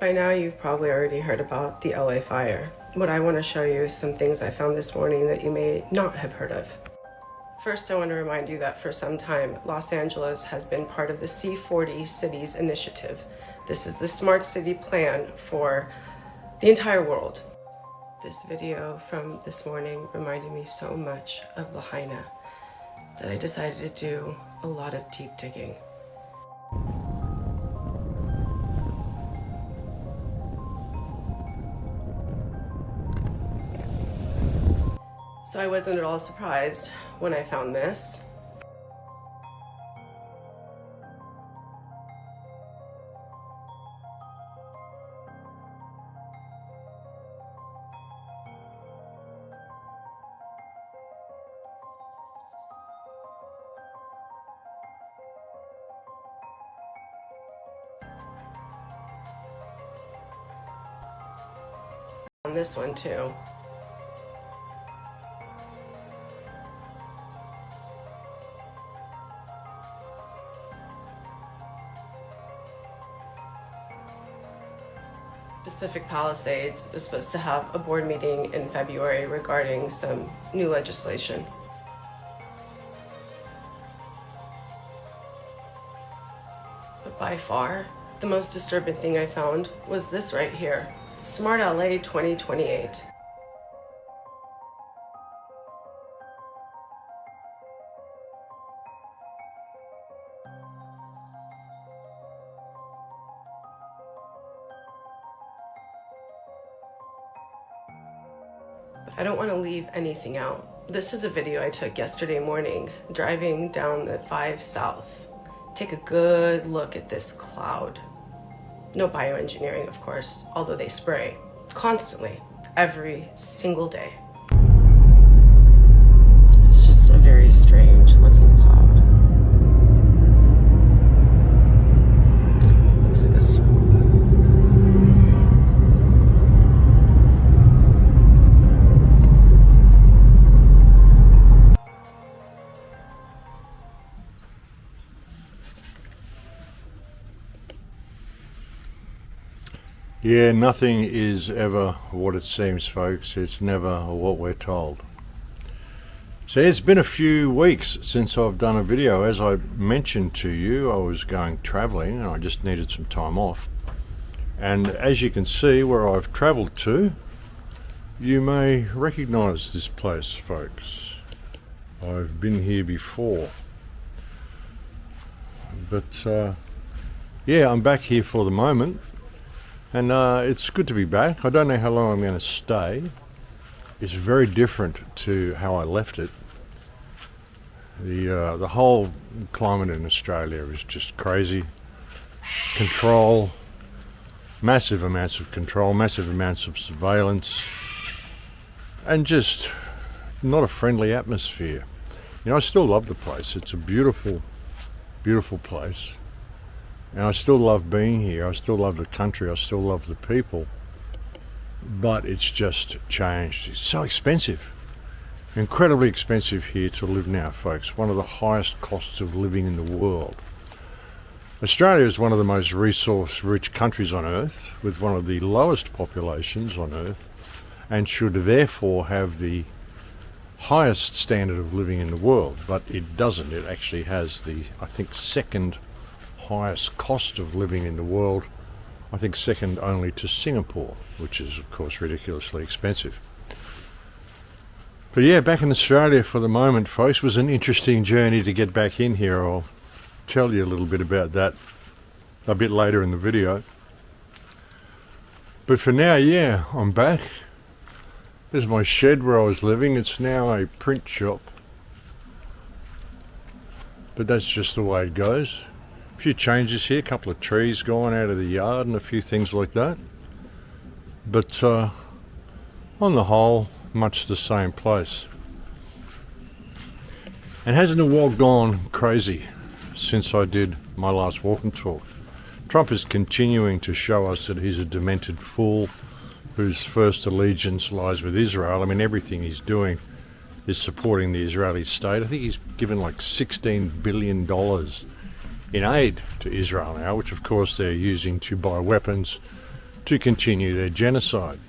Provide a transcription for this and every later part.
By now you've probably already heard about the LA fire. What I want to show you is some things I found this morning that you may not have heard of. First, I want to remind you that for some time, Los Angeles has been part of the C40 Cities Initiative. This is the smart city plan for the entire world. This video from this morning reminded me so much of Lahaina that I decided to do a lot of deep digging. So I wasn't at all surprised when I found this. On this one too. Pacific Palisades is supposed to have a board meeting in February regarding some new legislation. But by far, the most disturbing thing I found was this right here, Smart LA 2028. I don't want to leave anything out. This is a video I took yesterday morning, driving down the 5 South. Take a good look at this cloud. No bioengineering, of course, although they spray constantly, every single day. It's just a very strange looking cloud. Looks like a circle. Yeah, nothing is ever what it seems, folks. It's never what we're told. So it's been a few weeks since I've done a video. As I mentioned to you, I was going travelling and I just needed some time off. And as you can see where I've travelled to, you may recognise this place, folks. I've been here before. But yeah, I'm back here for the moment. And it's good to be back. I don't know how long I'm going to stay. It's very different to how I left it. The whole climate in Australia is just crazy. Control, massive amounts of control, massive amounts of surveillance, and just not a friendly atmosphere. You know, I still love the place. It's a beautiful, beautiful place. And I still love being here. I still love the country. I still love the people. But it's just changed. It's so expensive. Incredibly expensive here to live now, folks. One of the highest costs of living in the world. Australia is one of the most resource-rich countries on Earth, with one of the lowest populations on Earth, and should therefore have the highest standard of living in the world. But it doesn't. It actually has the, I think, second highest cost of living in the world. I think second only to Singapore, which is of course ridiculously expensive. But yeah, back in Australia for the moment, folks. It was an interesting journey to get back in here. I'll tell you a little bit about that a bit later in the video. But for now, yeah, I'm back. This is my shed where I was living. It's now a print shop. But that's just the way it goes. A few changes here, a couple of trees gone out of the yard and a few things like that. But on the whole, much the same place. And hasn't the world gone crazy since I did my last walk and talk? Trump is continuing to show us that he's a demented fool whose first allegiance lies with Israel. I mean, everything he's doing is supporting the Israeli state. I think he's given like $16 billion in aid to Israel now, which of course they're using to buy weapons to continue their genocide.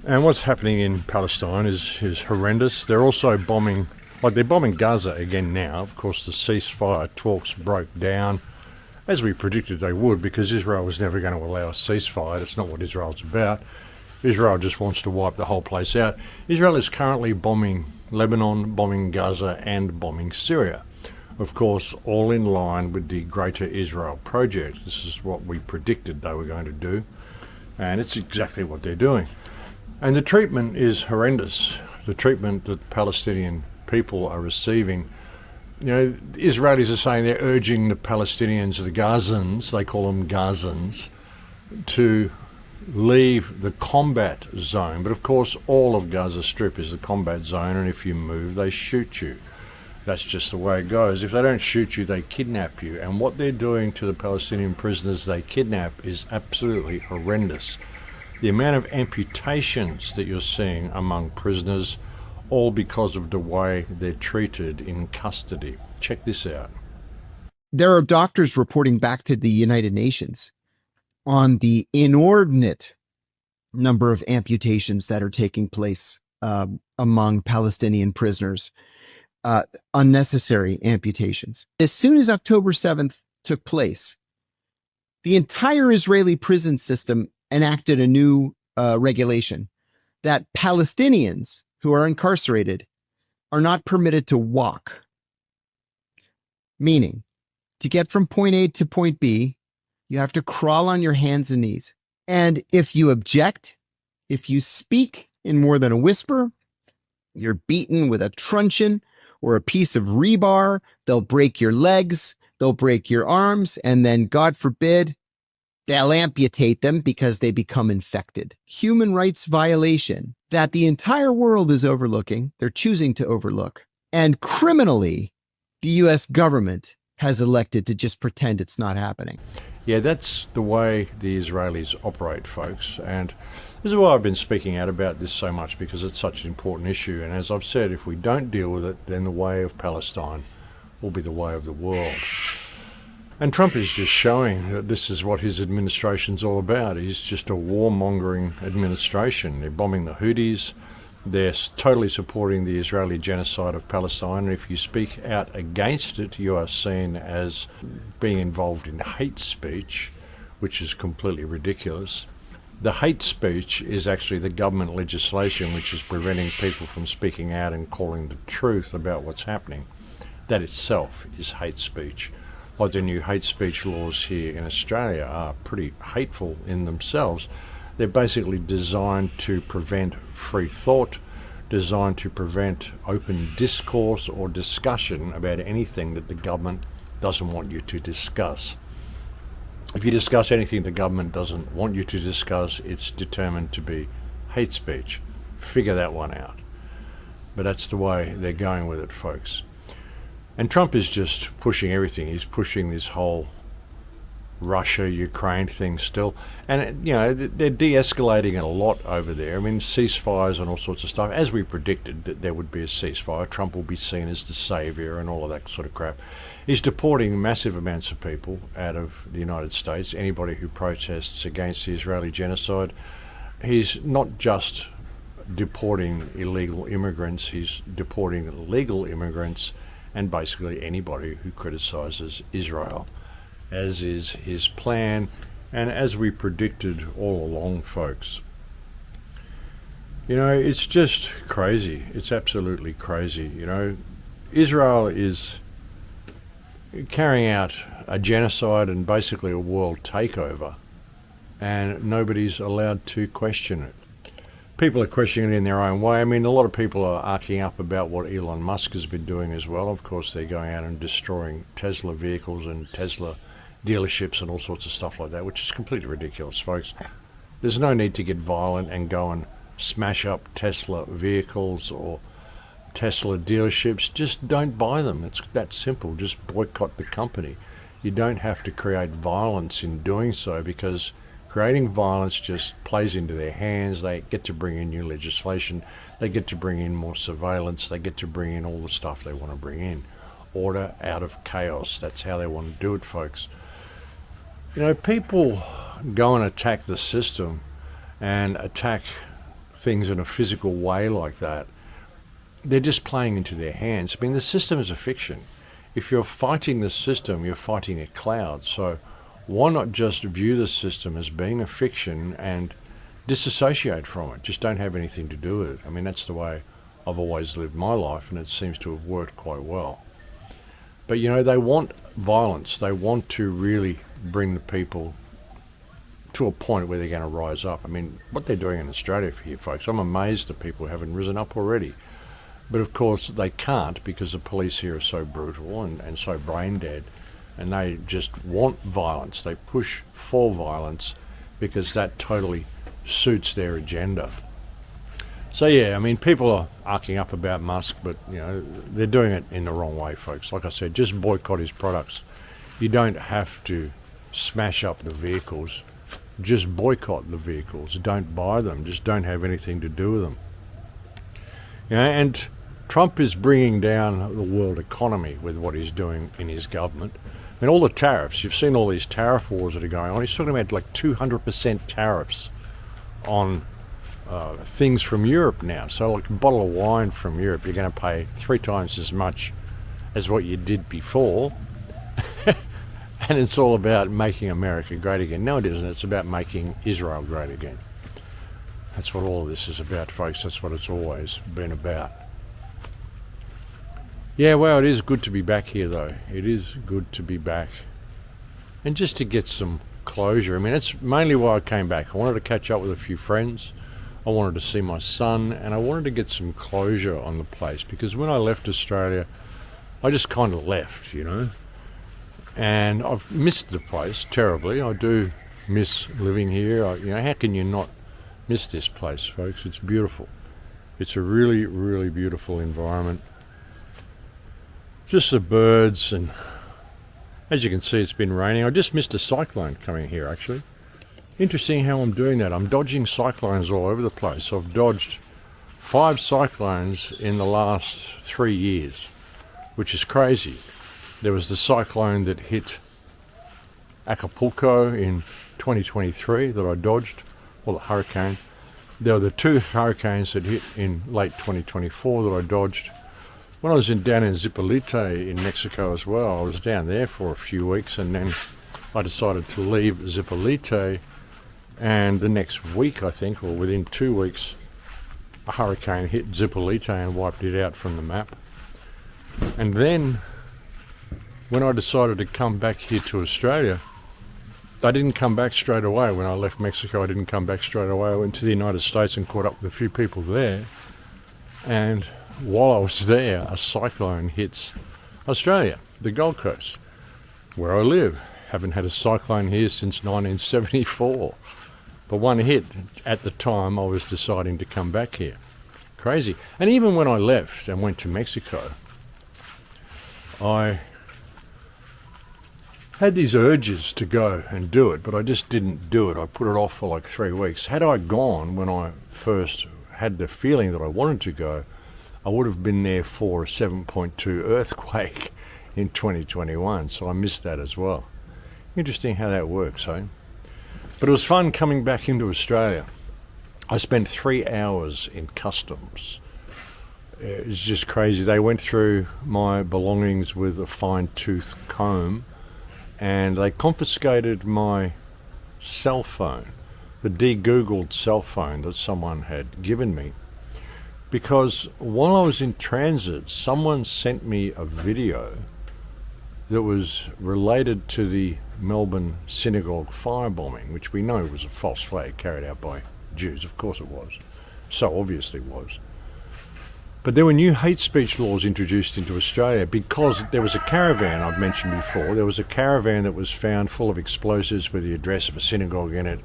And what's happening in Palestine is horrendous. They're also bombing, like they're bombing Gaza again now. Of course, the ceasefire talks broke down, as we predicted they would, because Israel was never going to allow a ceasefire. That's not what Israel's about. Israel just wants to wipe the whole place out. Israel is currently bombing Lebanon, bombing Gaza, and bombing Syria. Of course, all in line with the Greater Israel Project. This is what we predicted they were going to do, and it's exactly what they're doing. And the treatment is horrendous. The treatment that the Palestinian people are receiving. You know, the Israelis are saying they're urging the Palestinians, the Gazans, they call them Gazans, to leave the combat zone. But of course, all of Gaza Strip is the combat zone, and if you move, they shoot you. That's just the way it goes. If they don't shoot you, they kidnap you. And what they're doing to the Palestinian prisoners they kidnap is absolutely horrendous. The amount of amputations that you're seeing among prisoners, all because of the way they're treated in custody. Check this out. There are doctors reporting back to the United Nations on the inordinate number of amputations that are taking place among Palestinian prisoners. Unnecessary amputations. As soon as October 7th took place, the entire Israeli prison system enacted a new regulation that Palestinians who are incarcerated are not permitted to walk. Meaning, to get from point A to point B, you have to crawl on your hands and knees. And if you object, if you speak in more than a whisper, you're beaten with a truncheon or a piece of rebar. They'll break your legs, they'll break your arms, and then, God forbid, they'll amputate them because they become infected. Human rights violation that the entire world is overlooking, they're choosing to overlook. And criminally, the US government has elected to just pretend it's not happening. Yeah, that's the way the Israelis operate, folks. And this is why I've been speaking out about this so much, because it's such an important issue. And as I've said, if we don't deal with it, then the way of Palestine will be the way of the world. And Trump is just showing that this is what his administration's all about. He's just a warmongering administration. They're bombing the Houthis. They're totally supporting the Israeli genocide of Palestine. And if you speak out against it, you are seen as being involved in hate speech, which is completely ridiculous. The hate speech is actually the government legislation which is preventing people from speaking out and calling the truth about what's happening. That itself is hate speech. Like the new hate speech laws here in Australia are pretty hateful in themselves. They're basically designed to prevent free thought, designed to prevent open discourse or discussion about anything that the government doesn't want you to discuss. If you discuss anything the government doesn't want you to discuss, it's determined to be hate speech. Figure that one out. But that's the way they're going with it, folks. And Trump is just pushing everything. He's pushing this whole Russia-Ukraine thing still. And, you know, they're de-escalating a lot over there. I mean, ceasefires and all sorts of stuff. As we predicted that there would be a ceasefire, Trump will be seen as the savior and all of that sort of crap. He's deporting massive amounts of people out of the United States, anybody who protests against the Israeli genocide. He's not just deporting illegal immigrants, he's deporting legal immigrants and basically anybody who criticizes Israel, as is his plan, and as we predicted all along, folks. You know, it's just crazy. It's absolutely crazy. You know, Israel is carrying out a genocide and basically a world takeover, and nobody's allowed to question it. People are questioning it in their own way. I mean, a lot of people are arcing up about what Elon Musk has been doing as well. Of course, they're going out and destroying Tesla vehicles and Tesla dealerships and all sorts of stuff like that, which is completely ridiculous, folks. There's no need to get violent and go and smash up Tesla vehicles or Tesla dealerships. Just don't buy them. It's that simple. Just boycott the company. You don't have to create violence in doing so, because creating violence just plays into their hands. They get to bring in new legislation. They get to bring in more surveillance. They get to bring in all the stuff they want to bring in. Order out of chaos. That's how they want to do it, folks. You know, people go and attack the system and attack things in a physical way like that. They're just playing into their hands. I mean, the system is a fiction. If you're fighting the system, you're fighting a cloud. So why not just view the system as being a fiction and disassociate from it? Just don't have anything to do with it. I mean, that's the way I've always lived my life, and it seems to have worked quite well. But, you know, they want violence. They want to really bring the people to a point where they're going to rise up. I mean, what they're doing in Australia for you folks, I'm amazed that people haven't risen up already. But of course they can't, because the police here are so brutal and so brain dead, and they just want violence. They push for violence because that totally suits their agenda. So yeah, I mean, people are arcing up about Musk, but you know, they're doing it in the wrong way, folks. Like I said, just boycott his products. You don't have to smash up the vehicles. Just boycott the vehicles. Don't buy them. Just don't have anything to do with them. You know, and Trump is bringing down the world economy with what he's doing in his government. I mean, all the tariffs, you've seen all these tariff wars that are going on. He's talking about like 200% tariffs on things from Europe now. So like a bottle of wine from Europe, you're going to pay 3 times as much as what you did before. And it's all about making America great again. No, it isn't. It's about making Israel great again. That's what all of this is about, folks. That's what it's always been about. Yeah, well, it is good to be back here, though. It is good to be back. And just to get some closure. I mean, that's mainly why I came back. I wanted to catch up with a few friends. I wanted to see my son, and I wanted to get some closure on the place, because when I left Australia, I just kind of left, you know. And I've missed the place terribly. I do miss living here. You know, how can you not miss this place, folks? It's beautiful. It's a really, really beautiful environment. Just the birds, and as you can see, it's been raining. I just missed a cyclone coming here, actually. Interesting how I'm doing that. I'm dodging cyclones all over the place. I've dodged 5 cyclones in the last 3 years, which is crazy. There was the cyclone that hit Acapulco in 2023 that I dodged, or the hurricane. There were the 2 hurricanes that hit in late 2024 that I dodged. When I was down in Zipolite in Mexico as well, I was down there for a few weeks, and then I decided to leave Zipolite, and the next week, I think, or within 2 weeks, a hurricane hit Zipolite and wiped it out from the map. And then when I decided to come back here to Australia, I didn't come back straight away. When I left Mexico, I didn't come back straight away. I went to the United States and caught up with a few people there. And while I was there, a cyclone hits Australia, the Gold Coast, where I live. Haven't had a cyclone here since 1974. But one hit at the time I was deciding to come back here. Crazy. And even when I left and went to Mexico, I had these urges to go and do it, but I just didn't do it. I put it off for like 3 weeks. Had I gone when I first had the feeling that I wanted to go, I would have been there for a 7.2 earthquake in 2021, so I missed that as well. Interesting how that works, eh? But it was fun coming back into Australia. I spent 3 hours in customs. It's just crazy. They went through my belongings with a fine-tooth comb, and they confiscated my cell phone, the de-googled cell phone that someone had given me, because while I was in transit, someone sent me a video that was related to the Melbourne synagogue firebombing, which we know was a false flag carried out by Jews. Of course it was. So obviously was. But there were new hate speech laws introduced into Australia because there was a caravan I've mentioned before. There was a caravan that was found full of explosives with the address of a synagogue in it.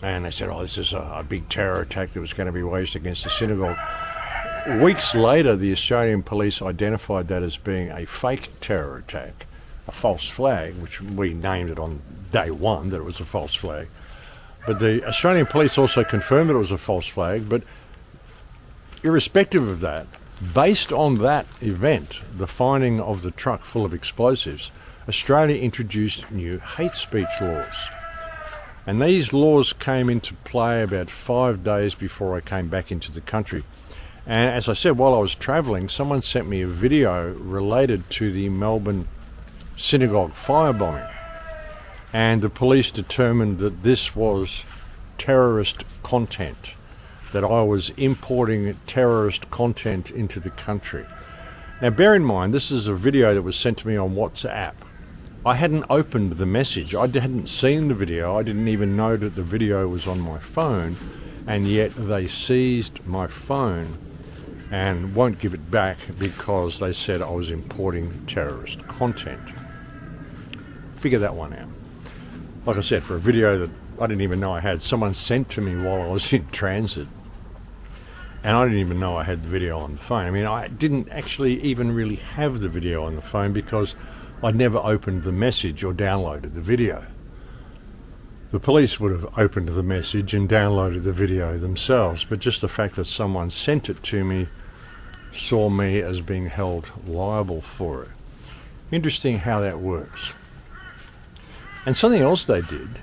And they said, oh, this is a big terror attack that was going to be waged against the synagogue. Weeks later, the Australian police identified that as being a fake terror attack, a false flag, which we named it on day one that it was a false flag. But the Australian police also confirmed that it was a false flag. But irrespective of that, based on that event, the finding of the truck full of explosives, Australia introduced new hate speech laws. And these laws came into play about 5 days before I came back into the country. And as I said, while I was travelling, someone sent me a video related to the Melbourne synagogue firebombing. And the police determined that this was terrorist content, that I was importing terrorist content into the country. Now bear in mind, this is a video that was sent to me on WhatsApp. I hadn't opened the message, I hadn't seen the video, I didn't even know that the video was on my phone, and yet they seized my phone and won't give it back because they said I was importing terrorist content. Figure that one out. Like I said, for a video that I didn't even know I had, someone sent to me while I was in transit, and I didn't even know I had the video on the phone. I mean, I didn't actually even really have the video on the phone because I'd never opened the message or downloaded the video. The police would have opened the message and downloaded the video themselves, but just the fact that someone sent it to me saw me as being held liable for it. Interesting how that works. And something else they did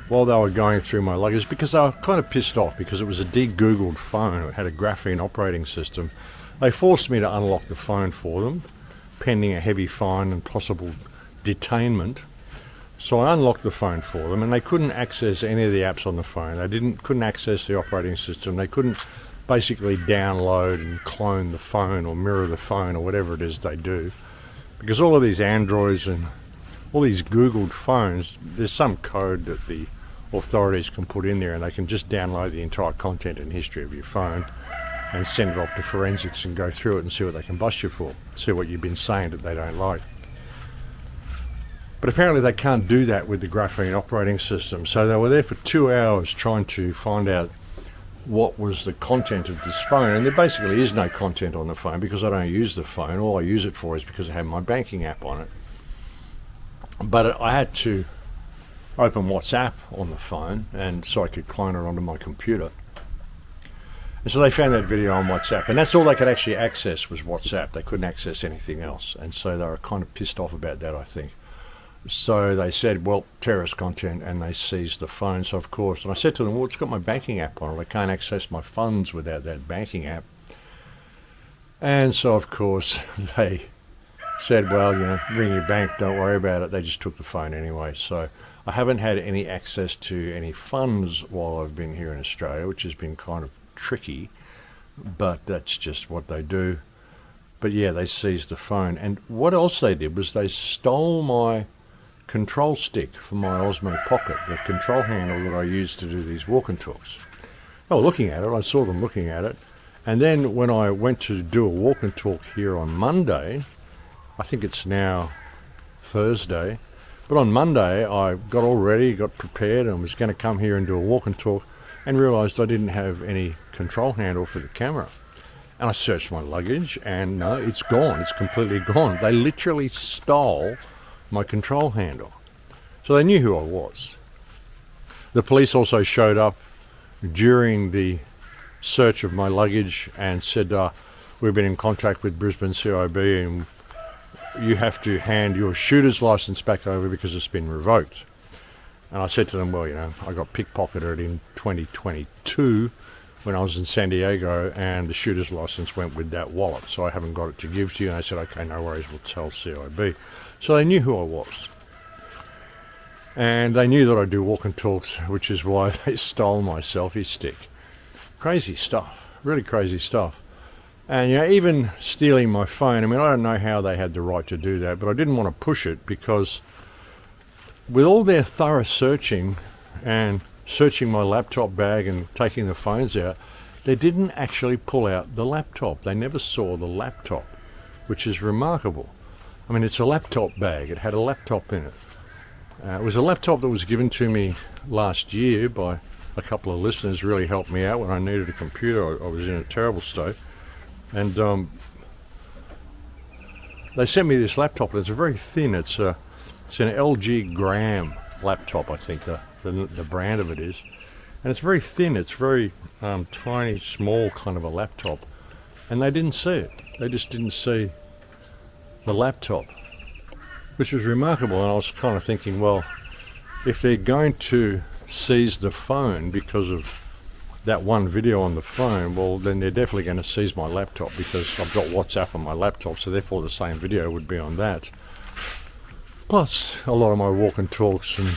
while they were going through my luggage, because they were kind of pissed off because it was a de-Googled phone, it had a graphene operating system. They forced me to unlock the phone for them, pending a heavy fine and possible detainment. So I unlocked the phone for them, and they couldn't access any of the apps on the phone. They couldn't access the operating system. They couldn't basically download and clone the phone or mirror the phone or whatever it is they do. Because all of these Androids and all these Googled phones, there's some code that the authorities can put in there, and they can just download the entire content and history of your phone and send it off to forensics and go through it and see what they can bust you for, see what you've been saying that they don't like. But apparently they can't do that with the graphene operating system. So they were there for 2 hours trying to find out what was the content of this phone. And there basically is no content on the phone because I don't use the phone. All I use it for is because I have my banking app on it. But I had to open WhatsApp on the phone, and so I could clone it onto my computer. And so they found that video on WhatsApp, and that's all they could actually access was WhatsApp. They couldn't access anything else, and so they were kind of pissed off about that, I think. So they said, well, terrorist content, and they seized the phone. So of course, and I said to them, well, it's got my banking app on it. I can't access my funds without that banking app. And so of course they said, well, ring your bank, don't worry about it. They just took the phone anyway. So I haven't had any access to any funds while I've been here in Australia, which has been kind of tricky, but that's just what they do. But yeah, they seized the phone. And what else they did was they stole my control stick from my Osmo Pocket, the control handle that I use to do these walk and talks. They were looking at it, I saw them looking at it, and then when I went to do a walk and talk here on Monday, I think it's now Thursday, but on Monday I got all ready, got prepared, and was going to come here and do a walk and talk, and realised I didn't have any control handle for the camera. And I searched my luggage, and no, it's gone. It's completely gone. They literally stole my control handle. So they knew who I was. The police also showed up during the search of my luggage and said, we've been in contact with Brisbane CIB, and you have to hand your shooter's license back over because it's been revoked. And I said to them, well, I got pickpocketed in 2022 when I was in San Diego, and the shooter's license went with that wallet, so I haven't got it to give to you. And I said, okay, no worries, we'll tell CIB. So they knew who I was. And they knew that I do walk and talks, which is why they stole my selfie stick. Crazy stuff, really crazy stuff. And even stealing my phone, I mean, I don't know how they had the right to do that, but I didn't want to push it because with all their thorough searching and searching my laptop bag and taking the phones out, they didn't actually pull out the laptop. They never saw the laptop, which is remarkable. I mean, it's a laptop bag. It had a laptop in it. It was a laptop that was given to me last year by a couple of listeners, really helped me out when I needed a computer. I was in a terrible state. And they sent me this laptop, and it's very thin. It's an LG Gram laptop, I think the brand of it is. And it's very thin. It's very tiny, small kind of a laptop. And they didn't see it. They just didn't see the laptop. which was remarkable. And I was kind of thinking, well, if they're going to seize the phone because of that one video on the phone, well, then they're definitely going to seize my laptop, because I've got WhatsApp on my laptop, so therefore the same video would be on that. Plus, a lot of my walk and talks and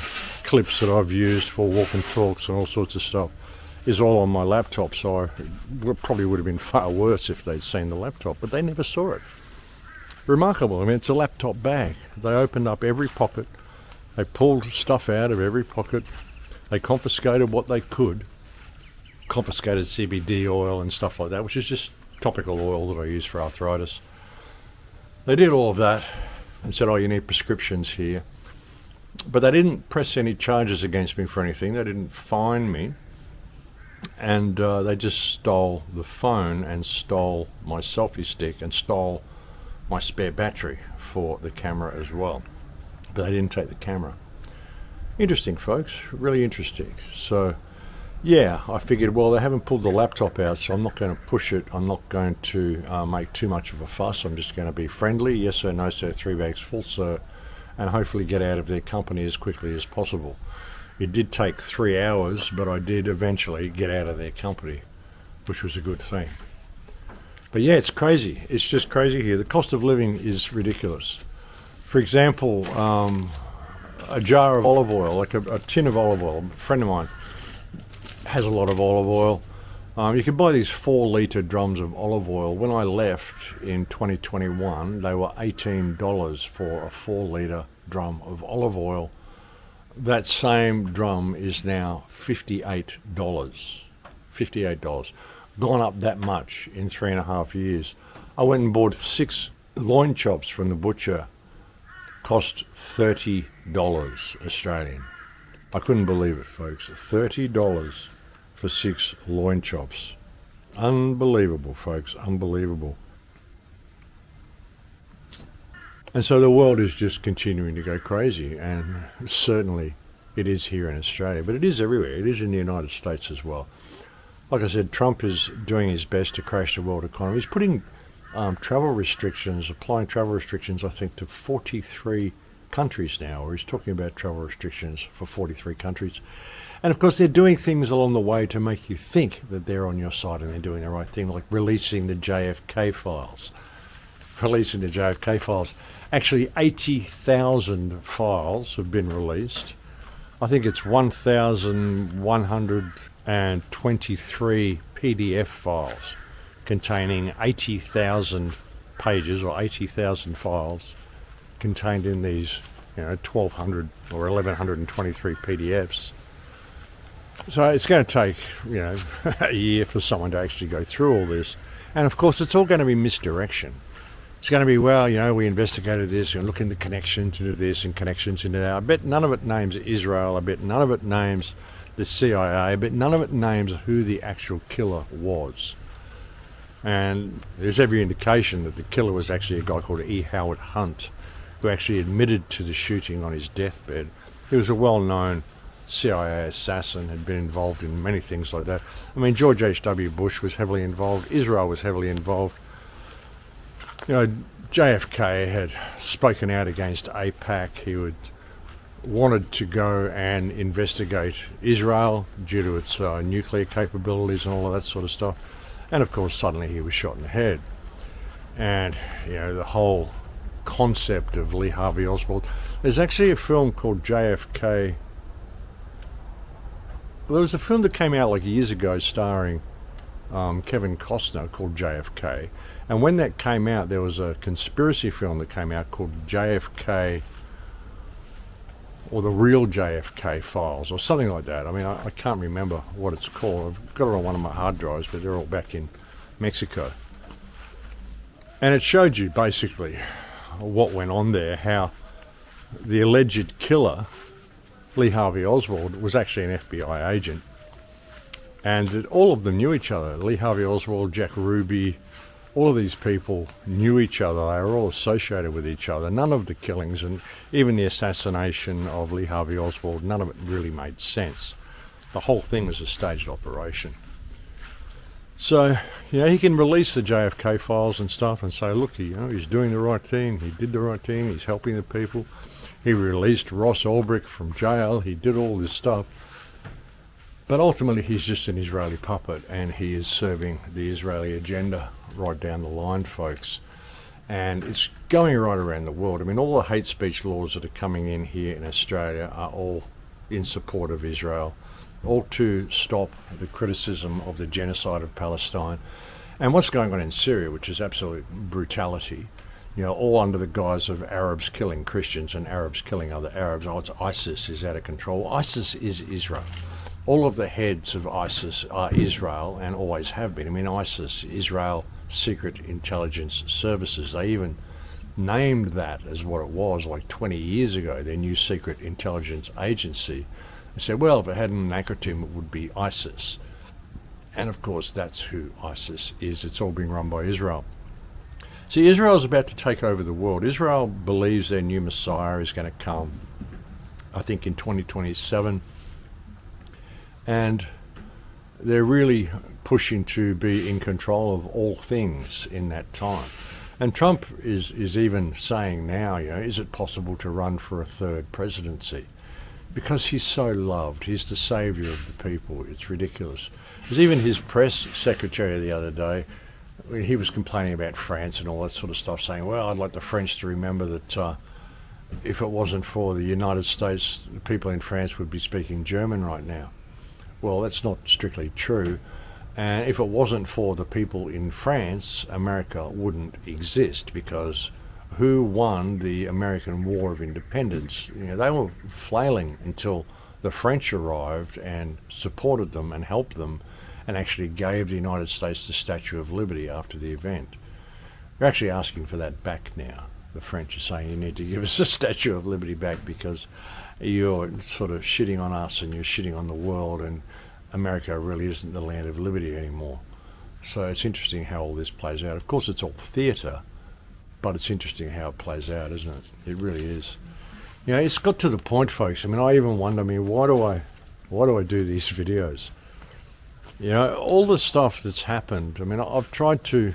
clips that I've used for walk and talks and all sorts of stuff is all on my laptop, so it probably would have been far worse if they'd seen the laptop, but they never saw it. Remarkable. I mean, it's a laptop bag. They opened up every pocket, they pulled stuff out of every pocket, they confiscated what they could, confiscated CBD oil and stuff like that, which is just topical oil that I use for arthritis. They did all of that and said, oh, you need prescriptions here. But they didn't press any charges against me for anything. They didn't fine me. And they just stole the phone and stole my selfie stick and stole my spare battery for the camera as well. But they didn't take the camera. Interesting, folks. Really interesting. So, yeah, I figured, well, they haven't pulled the laptop out, so I'm not going to push it. I'm not going to make too much of a fuss. I'm just going to be friendly. Yes sir, no sir, 3 bags full sir, and hopefully get out of their company as quickly as possible. It did take 3 hours, but I did eventually get out of their company, which was a good thing. But yeah, it's crazy. It's just crazy here. The cost of living is ridiculous. For example, a jar of olive oil, like a tin of olive oil, a friend of mine has a lot of olive oil. You can buy these 4-litre drums of olive oil. When I left in 2021, they were $18 for a 4-litre drum of olive oil. That same drum is now $58. $58. Gone up that much in 3.5 years. I went and bought 6 loin chops from the butcher. Cost $30 Australian. I couldn't believe it, folks. $30 for 6 loin chops. Unbelievable, folks. Unbelievable. And so the world is just continuing to go crazy, and certainly it is here in Australia, but it is everywhere. It is in the United States as well. Like I said, Trump is doing his best to crash the world economy. He's putting travel restrictions, applying travel restrictions, I think, to 43 countries now, or he's talking about travel restrictions for 43 countries. And of course, they're doing things along the way to make you think that they're on your side and they're doing the right thing, like releasing the JFK files. Releasing the JFK files. Actually, 80,000 files have been released. I think it's 1,123 PDF files containing 80,000 pages or 80,000 files contained in these, 1,200 or 1,123 PDFs. So it's going to take, a year for someone to actually go through all this. And of course, it's all going to be misdirection. It's going to be, we investigated this and look into connections into this and connections into that. I bet none of it names Israel. I bet none of it names the CIA. I bet none of it names who the actual killer was. And there's every indication that the killer was actually a guy called E. Howard Hunt, who actually admitted to the shooting on his deathbed. He was a well-known CIA assassin, had been involved in many things like that. I mean, George H.W. Bush was heavily involved. Israel was heavily involved. JFK had spoken out against AIPAC. He wanted to go and investigate Israel due to its nuclear capabilities and all of that sort of stuff. And of course, suddenly he was shot in the head. And, the whole concept of Lee Harvey Oswald. There's actually a film called JFK. There was a film that came out like years ago starring Kevin Costner called JFK. And when that came out, there was a conspiracy film that came out called JFK, or the real JFK files, or something like that. I mean, I can't remember what it's called. I've got it on one of my hard drives, but they're all back in Mexico. And it showed you basically what went on there, how the alleged killer, Lee Harvey Oswald, was actually an FBI agent. And that all of them knew each other. Lee Harvey Oswald, Jack Ruby, all of these people knew each other. They were all associated with each other. None of the killings and even the assassination of Lee Harvey Oswald, none of it really made sense. The whole thing was a staged operation. So, he can release the JFK files and stuff and say, look, he's doing the right thing. He did the right thing. He's helping the people. He released Ross Ulbricht from jail. He did all this stuff. But ultimately, he's just an Israeli puppet, and he is serving the Israeli agenda right down the line, folks. And it's going right around the world. I mean, all the hate speech laws that are coming in here in Australia are all in support of Israel, all to stop the criticism of the genocide of Palestine and what's going on in Syria, which is absolute brutality, all under the guise of Arabs killing Christians and Arabs killing other Arabs. Oh, it's ISIS is out of control. ISIS is Israel. All of the heads of ISIS are Israel and always have been. I mean, ISIS, Israel Secret Intelligence Services, they even named that as what it was like 20 years ago, their new secret intelligence agency. They said, well, if it had an acronym, it would be ISIS. And of course, that's who ISIS is. It's all being run by Israel. See, Israel's about to take over the world. Israel believes their new Messiah is going to come, I think, in 2027. And they're really pushing to be in control of all things in that time. And Trump is even saying now, is it possible to run for a third presidency? Because he's so loved. He's the saviour of the people. It's ridiculous. There's even his press secretary the other day, he was complaining about France and all that sort of stuff, saying, well, I'd like the French to remember that if it wasn't for the United States, the people in France would be speaking German right now. Well, that's not strictly true. And if it wasn't for the people in France, America wouldn't exist, because who won the American War of Independence? They were flailing until the French arrived and supported them and helped them and actually gave the United States the Statue of Liberty after the event. They're actually asking for that back now. The French are saying you need to give us the Statue of Liberty back because you're sort of shitting on us and you're shitting on the world, and America really isn't the land of liberty anymore. So it's interesting how all this plays out. Of course, it's all theatre, but it's interesting how it plays out, isn't it? It really is. It's got to the point, folks. I mean, I even wonder, why do I do these videos? All the stuff that's happened. I mean, I've tried to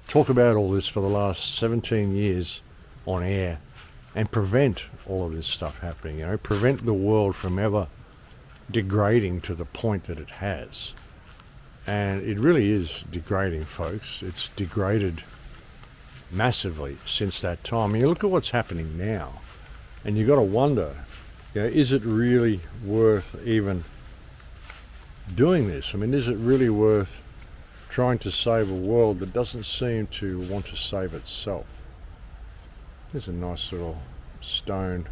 talk about all this for the last 17 years on air and prevent all of this stuff happening, prevent the world from ever degrading to the point that it has. And it really is degrading, folks. It's degraded massively since that time. And you look at what's happening now, and you've got to wonder, is it really worth even doing this? I mean, is it really worth trying to save a world that doesn't seem to want to save itself? There's a nice little stone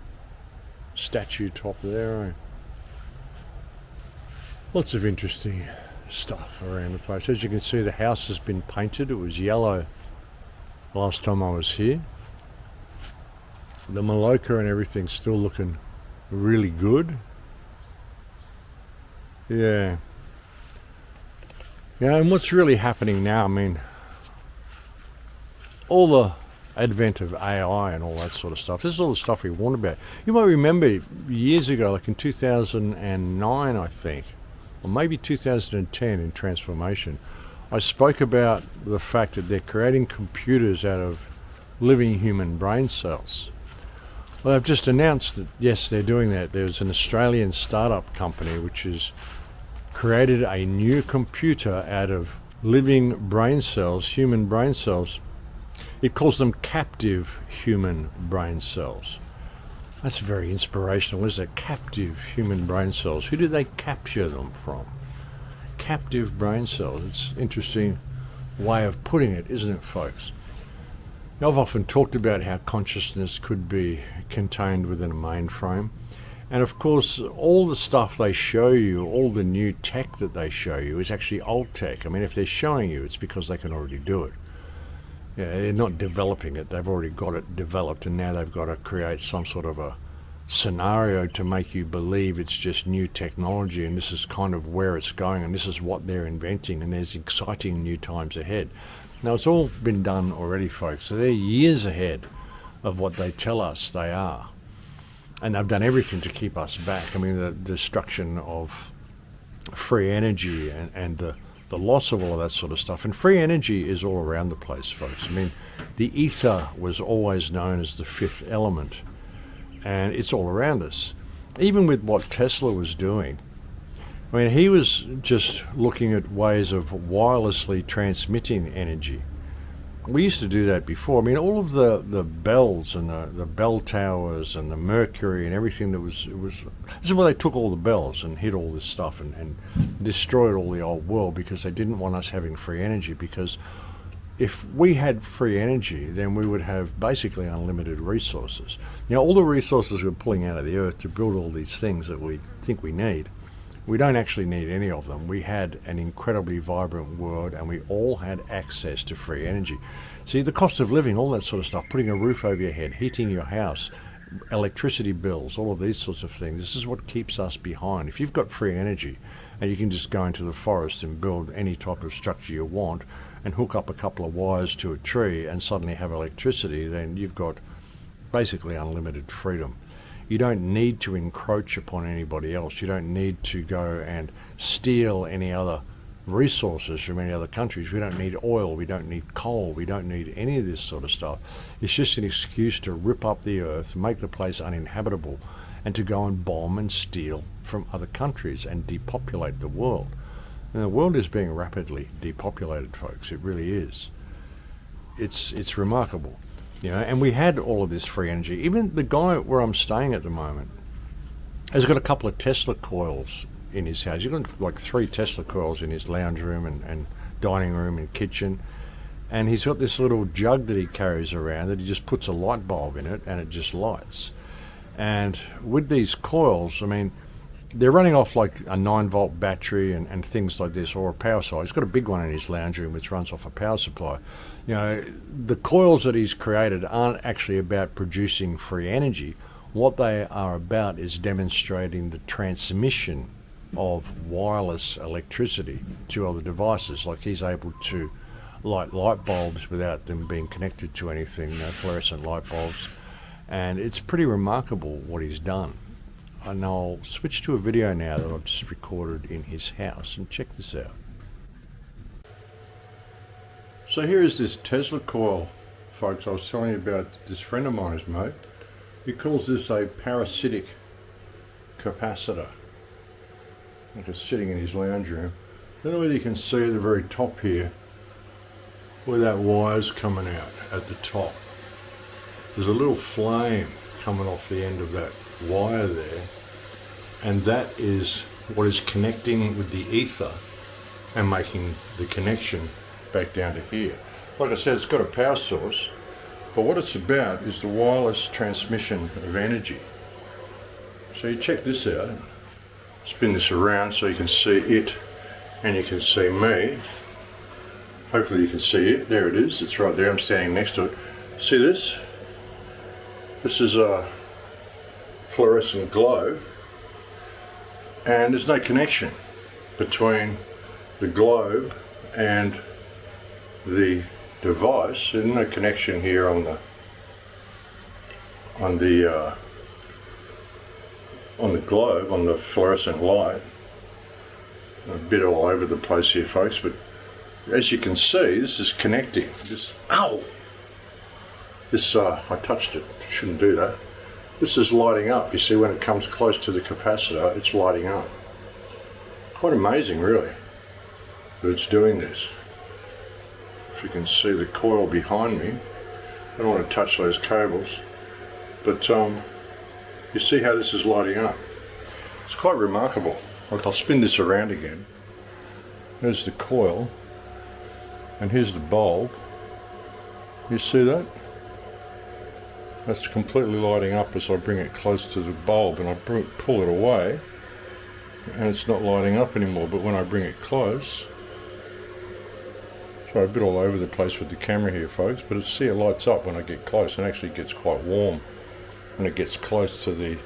statue top there, eh? Lots of interesting stuff around the place. As you can see, the house has been painted. It was yellow last time I was here. The Maloka and everything's still looking really good. Yeah. And what's really happening now, I mean, all the advent of AI and all that sort of stuff, this is all the stuff we warned about. You might remember years ago, like in 2009, I think, or maybe 2010 in Transformation, I spoke about the fact that they're creating computers out of living human brain cells. Well, they've just announced that, yes, they're doing that. There's an Australian startup company which has created a new computer out of living brain cells, human brain cells. It calls them captive human brain cells. That's very inspirational, isn't it? Captive human brain cells. Who do they capture them from? Captive brain cells. It's an interesting way of putting it, isn't it, folks? I've often talked about how consciousness could be contained within a mainframe. And of course, all the stuff they show you, all the new tech that they show you is actually old tech. I mean, if they're showing you, it's because they can already do it. They're not developing it. They've already got it developed, and now they've got to create some sort of a scenario to make you believe it's just new technology and this is kind of where it's going and this is what they're inventing and there's exciting new times ahead. Now, it's all been done already, folks, so they're years ahead of what they tell us they are. And they've done everything to keep us back. I mean, the destruction of free energy and the the loss of all of that sort of stuff. And free energy is all around the place, folks. I mean, the ether was always known as the fifth element, and it's all around us. Even with what Tesla was doing, I mean, he was just looking at ways of wirelessly transmitting energy. We used to do that before. I mean, all of the bells and the bell towers and the mercury and everything this is where they took all the bells and hid all this stuff and destroyed all the old world, because they didn't want us having free energy. Because if we had free energy, then we would have basically unlimited resources. You know, all the resources we're pulling out of the earth to build all these things that we think we need, we don't actually need any of them. We had an incredibly vibrant world, and we all had access to free energy. See, the cost of living, all that sort of stuff, putting a roof over your head, heating your house, electricity bills, all of these sorts of things, this is what keeps us behind. If you've got free energy and you can just go into the forest and build any type of structure you want and hook up a couple of wires to a tree and suddenly have electricity, then you've got basically unlimited freedom. You don't need to encroach upon anybody else. You don't need to go and steal any other resources from any other countries. We don't need oil. We don't need coal. We don't need any of this sort of stuff. It's just an excuse to rip up the earth, make the place uninhabitable, and to go and bomb and steal from other countries and depopulate the world. And the world is being rapidly depopulated, folks. It really is. It's remarkable. You know, and we had all of this free energy. Even the guy where I'm staying at the moment has got a couple of Tesla coils in his house. He's got like 3 Tesla coils in his lounge room and dining room and kitchen. And he's got this little jug that he carries around that he just puts a light bulb in it and it just lights. And with these coils, I mean, they're running off like a 9-volt battery and things like this, or a power supply. He's got a big one in his lounge room which runs off a power supply. You know, the coils that he's created aren't actually about producing free energy. What they are about is demonstrating the transmission of wireless electricity to other devices. Like, he's able to light light bulbs without them being connected to anything, you know, fluorescent light bulbs. And it's pretty remarkable what he's done. And I'll switch to a video now that I've just recorded in his house, and check this out. So here is this Tesla coil, folks, I was telling you about. This friend of mine's made. He calls this a parasitic capacitor. Like it's sitting in his lounge room. I don't know whether you can see at the very top here where that wire's coming out at the top. There's a little flame coming off the end of that wire there, and that is what is connecting with the ether and making the connection back down to here. Like I said, it's got a power source, but what it's about is the wireless transmission of energy. So you check this out, spin this around so you can see it and you can see me. Hopefully you can see it. There it is, it's right there, I'm standing next to it. See this? This is a fluorescent globe, and there's no connection between the globe and the device. There's no connection here on the globe, on the fluorescent light. A bit all over the place here, folks, but as you can see, this is connecting. I touched it, shouldn't do that. This is lighting up. You see, when it comes close to the capacitor, it's lighting up. Quite amazing, really, that it's doing this. If you can see the coil behind me, I don't want to touch those cables, but you see how this is lighting up. It's quite remarkable. Like, I'll spin this around again. There's the coil, and here's the bulb. You see that? That's completely lighting up as I bring it close to the bulb, and I pull it away and it's not lighting up anymore. But when I bring it close, so a bit all over the place with the camera here, folks, but see, it lights up when I get close, and actually gets quite warm when it gets close to the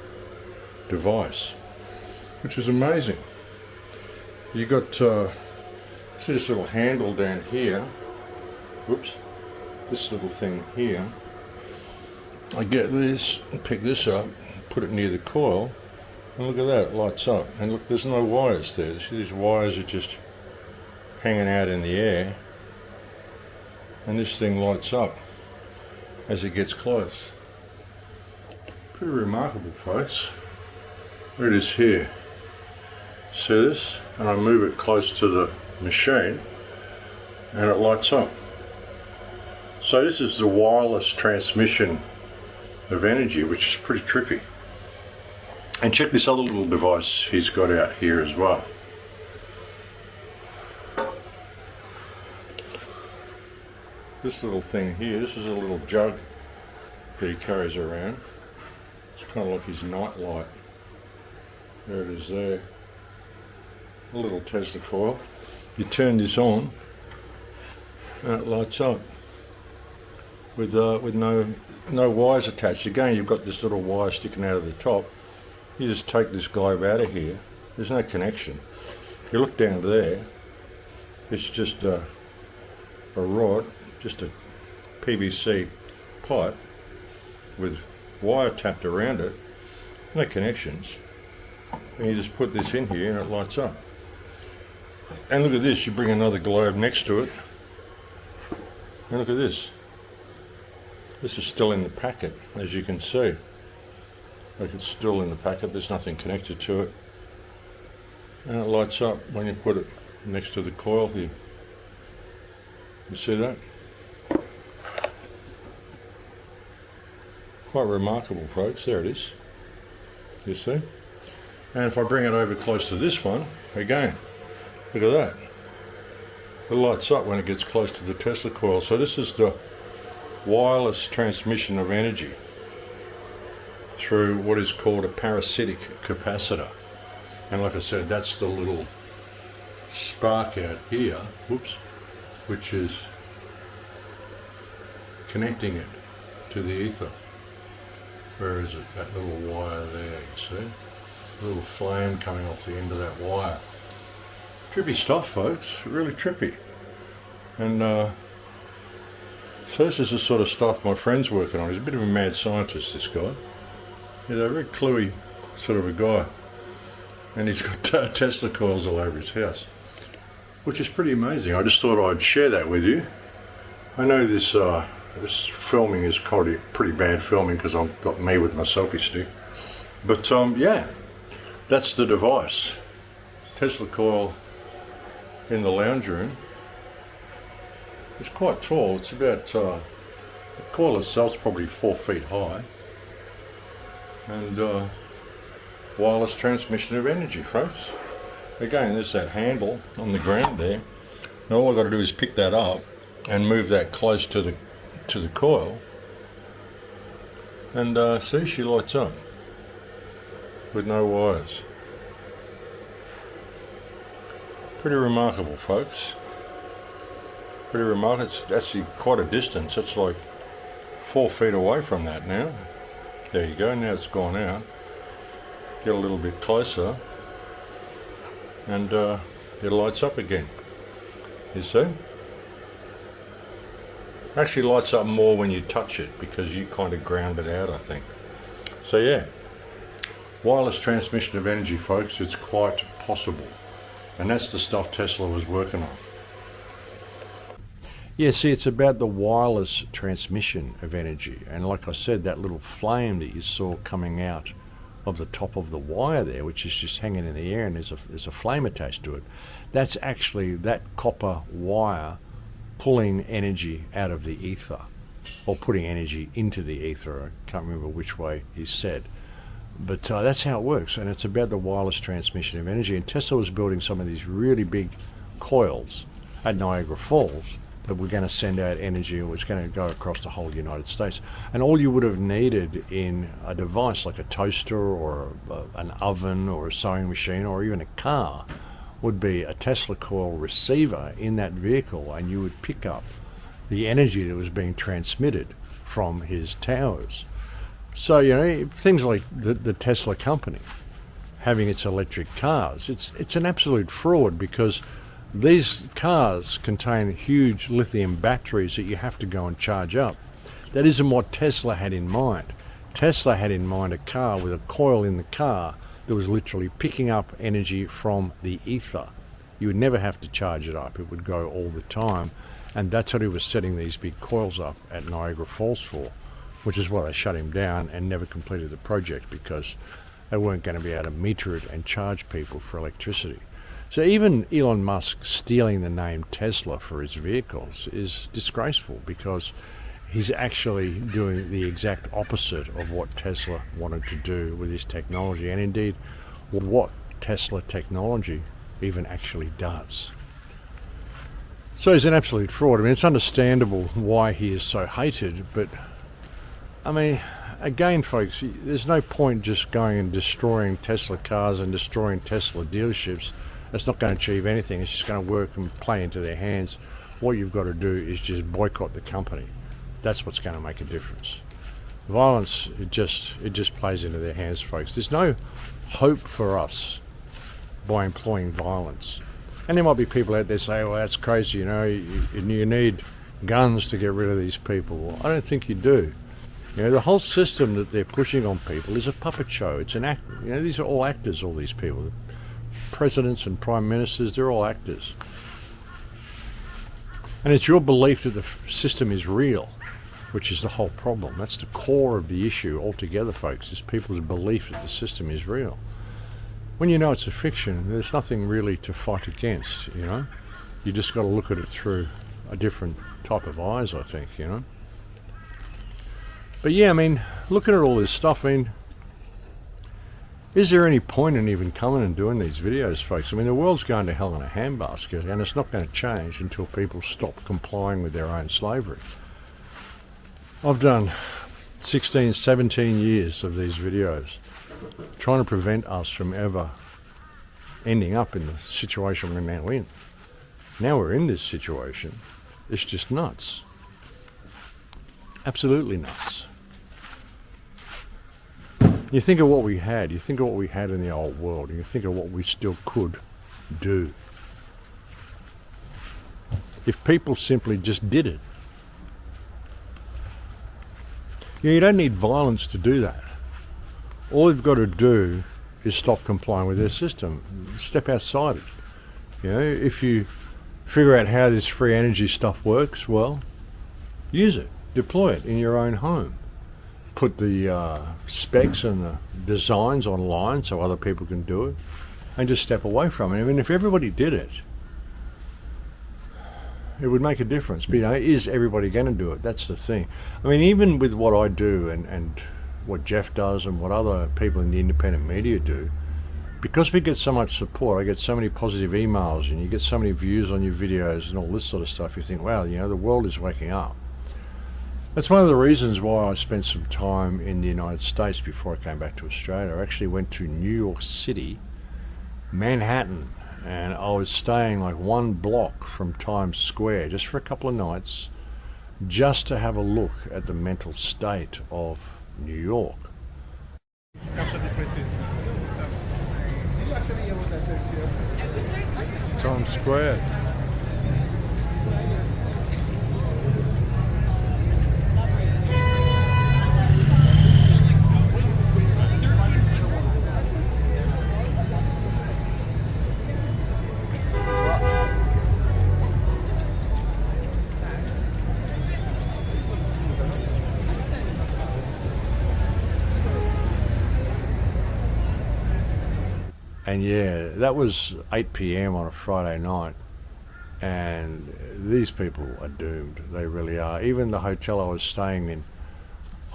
device, which is amazing. You got see this little handle down here, whoops, this little thing here. I get this, pick this up, put it near the coil, and look at that, it lights up. And look, there's no wires there. See, these wires are just hanging out in the air, and this thing lights up as it gets close. Pretty remarkable, folks. There it is here. See this? And I move it close to the machine and it lights up. So this is the wireless transmission of energy, which is pretty trippy. And check this other little device he's got out here as well. This little thing here, this is a little jug that he carries around. It's kind of like his night light. There it is there. A little Tesla coil. You turn this on and it lights up with no wires attached. Again, you've got this little wire sticking out of the top. You just take this globe out of here. There's no connection. You look down there, it's just a rod, just a PVC pipe with wire tapped around it, no connections. And you just put this in here and it lights up. And look at this, you bring another globe next to it, and look at this. This is still in the packet, as you can see. Like, it's still in the packet, there's nothing connected to it. And it lights up when you put it next to the coil here. You see that? Quite remarkable, folks. There it is. You see? And if I bring it over close to this one, again, look at that. It lights up when it gets close to the Tesla coil. So this is the wireless transmission of energy through what is called a parasitic capacitor. And like I said, that's the little spark out here, whoops, which is connecting it to the ether. Where is it? That little wire there, you see? A little flame coming off the end of that wire. Trippy stuff, folks, really trippy. And so this is the sort of stuff my friend's working on. He's a bit of a mad scientist, this guy. He's a very cluey sort of a guy. And he's got Tesla coils all over his house, which is pretty amazing. I just thought I'd share that with you. I know this filming is pretty bad filming because I've got me with my selfie stick. But yeah, that's the device. Tesla coil in the lounge room. It's quite tall. It's about, the coil itself's probably 4 feet high. And wireless transmission of energy, folks. Again, there's that handle on the ground there. Now all I've got to do is pick that up and move that close to the coil. And see, she lights up with no wires. Pretty remarkable, folks. Pretty remarkable. It's actually quite a distance. It's like 4 feet away from that now. There you go, now it's gone out. Get a little bit closer and it lights up again. You see? Actually lights up more when you touch it because you kind of ground it out, I think. So yeah, wireless transmission of energy, folks, it's quite possible. And that's the stuff Tesla was working on. Yeah, see, it's about the wireless transmission of energy. And like I said, that little flame that you saw coming out of the top of the wire there, which is just hanging in the air and there's a flame attached to it, that's actually that copper wire pulling energy out of the ether, or putting energy into the ether. I can't remember which way he said. But that's how it works, and it's about the wireless transmission of energy. And Tesla was building some of these really big coils at Niagara Falls that were going to send out energy. It was going to go across the whole United States. And all you would have needed in a device like a toaster or an oven or a sewing machine or even a car would be a Tesla coil receiver in that vehicle, and you would pick up the energy that was being transmitted from his towers. So, you know, things like the Tesla company having its electric cars, it's an absolute fraud, because these cars contain huge lithium batteries that you have to go and charge up. That isn't what Tesla had in mind. Tesla had in mind a car with a coil in the car that was literally picking up energy from the ether You would never have to charge it up. It would go all the time. And that's what he was setting these big coils up at Niagara Falls for, which is why they shut him down and never completed the project, because they weren't going to be able to meter it and charge people for electricity. So even Elon Musk stealing the name Tesla for his vehicles is disgraceful, because he's actually doing the exact opposite of what Tesla wanted to do with his technology, and indeed what Tesla technology even actually does. So he's an absolute fraud. I mean, it's understandable why he is so hated, but I mean, again, folks, there's no point just going and destroying Tesla cars and destroying Tesla dealerships. That's not going to achieve anything. It's just going to work and play into their hands. What you've got to do is just boycott the company. That's what's going to make a difference. Violence, it just plays into their hands, folks. There's no hope for us by employing violence. And there might be people out there say, well, that's crazy, you know, you need guns to get rid of these people. Well, I don't think you do. You know, the whole system that they're pushing on people is a puppet show. It's an act. You know, these are all actors, all these people. Presidents and prime ministers, they're all actors. And it's your belief that the system is real, which is the whole problem. That's the core of the issue altogether, folks, is people's belief that the system is real. When you know it's a fiction, there's nothing really to fight against, you know. You just got to look at it through a different type of eyes, I think, you know. But yeah, I mean, looking at all this stuff, I mean, is there any point in even coming and doing these videos, folks? I mean, the world's going to hell in a handbasket, and it's not going to change until people stop complying with their own slavery. I've done 16, 17 years of these videos, trying to prevent us from ever ending up in the situation we're now in. Now we're in this situation. It's just nuts. Absolutely nuts. You think of what we had. You think of what we had in the old world. And you think of what we still could do. If people simply just did it. You don't need violence to do that. All you've got to do is stop complying with their system. Step outside it. You know, if you figure out how this free energy stuff works, well, use it. Deploy it in your own home. Put the specs and the designs online so other people can do it, and just step away from it. I mean, if everybody did it, it would make a difference. But, you know, is everybody going to do it? That's the thing. I mean, even with what I do and what Jeff does and what other people in the independent media do, because we get so much support, I get so many positive emails and you get so many views on your videos and all this sort of stuff, you think, wow, you know, the world is waking up. That's one of the reasons why I spent some time in the United States before I came back to Australia. I actually went to New York City, Manhattan, and I was staying like one block from Times Square just for a couple of nights, just to have a look at the mental state of New York. Times Square. And yeah, that was 8 p.m. on a Friday night, and these people are doomed. They really are. Even the hotel I was staying in,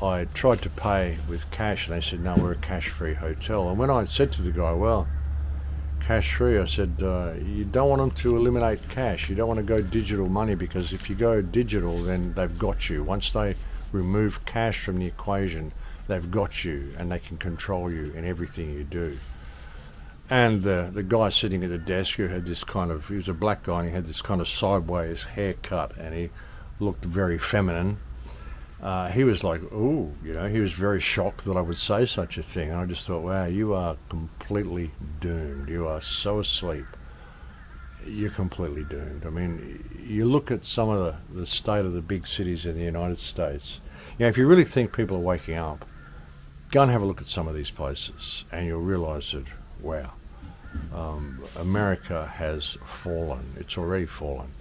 I tried to pay with cash, and they said, no, we're a cash-free hotel. And when I said to the guy, well, cash-free, I said, you don't want them to eliminate cash. You don't want to go digital money, because if you go digital, then they've got you. Once they remove cash from the equation, they've got you, and they can control you in everything you do. And the guy sitting at the desk, who had this kind of, he was a black guy, and he had this kind of sideways haircut, and he looked very feminine. He was like, ooh, you know, he was very shocked that I would say such a thing. And I just thought, wow, you are completely doomed. You are so asleep. You're completely doomed. I mean, you look at some of the state of the big cities in the United States. You know, if you really think people are waking up, go and have a look at some of these places, and you'll realise that, wow, America has fallen. It's already fallen.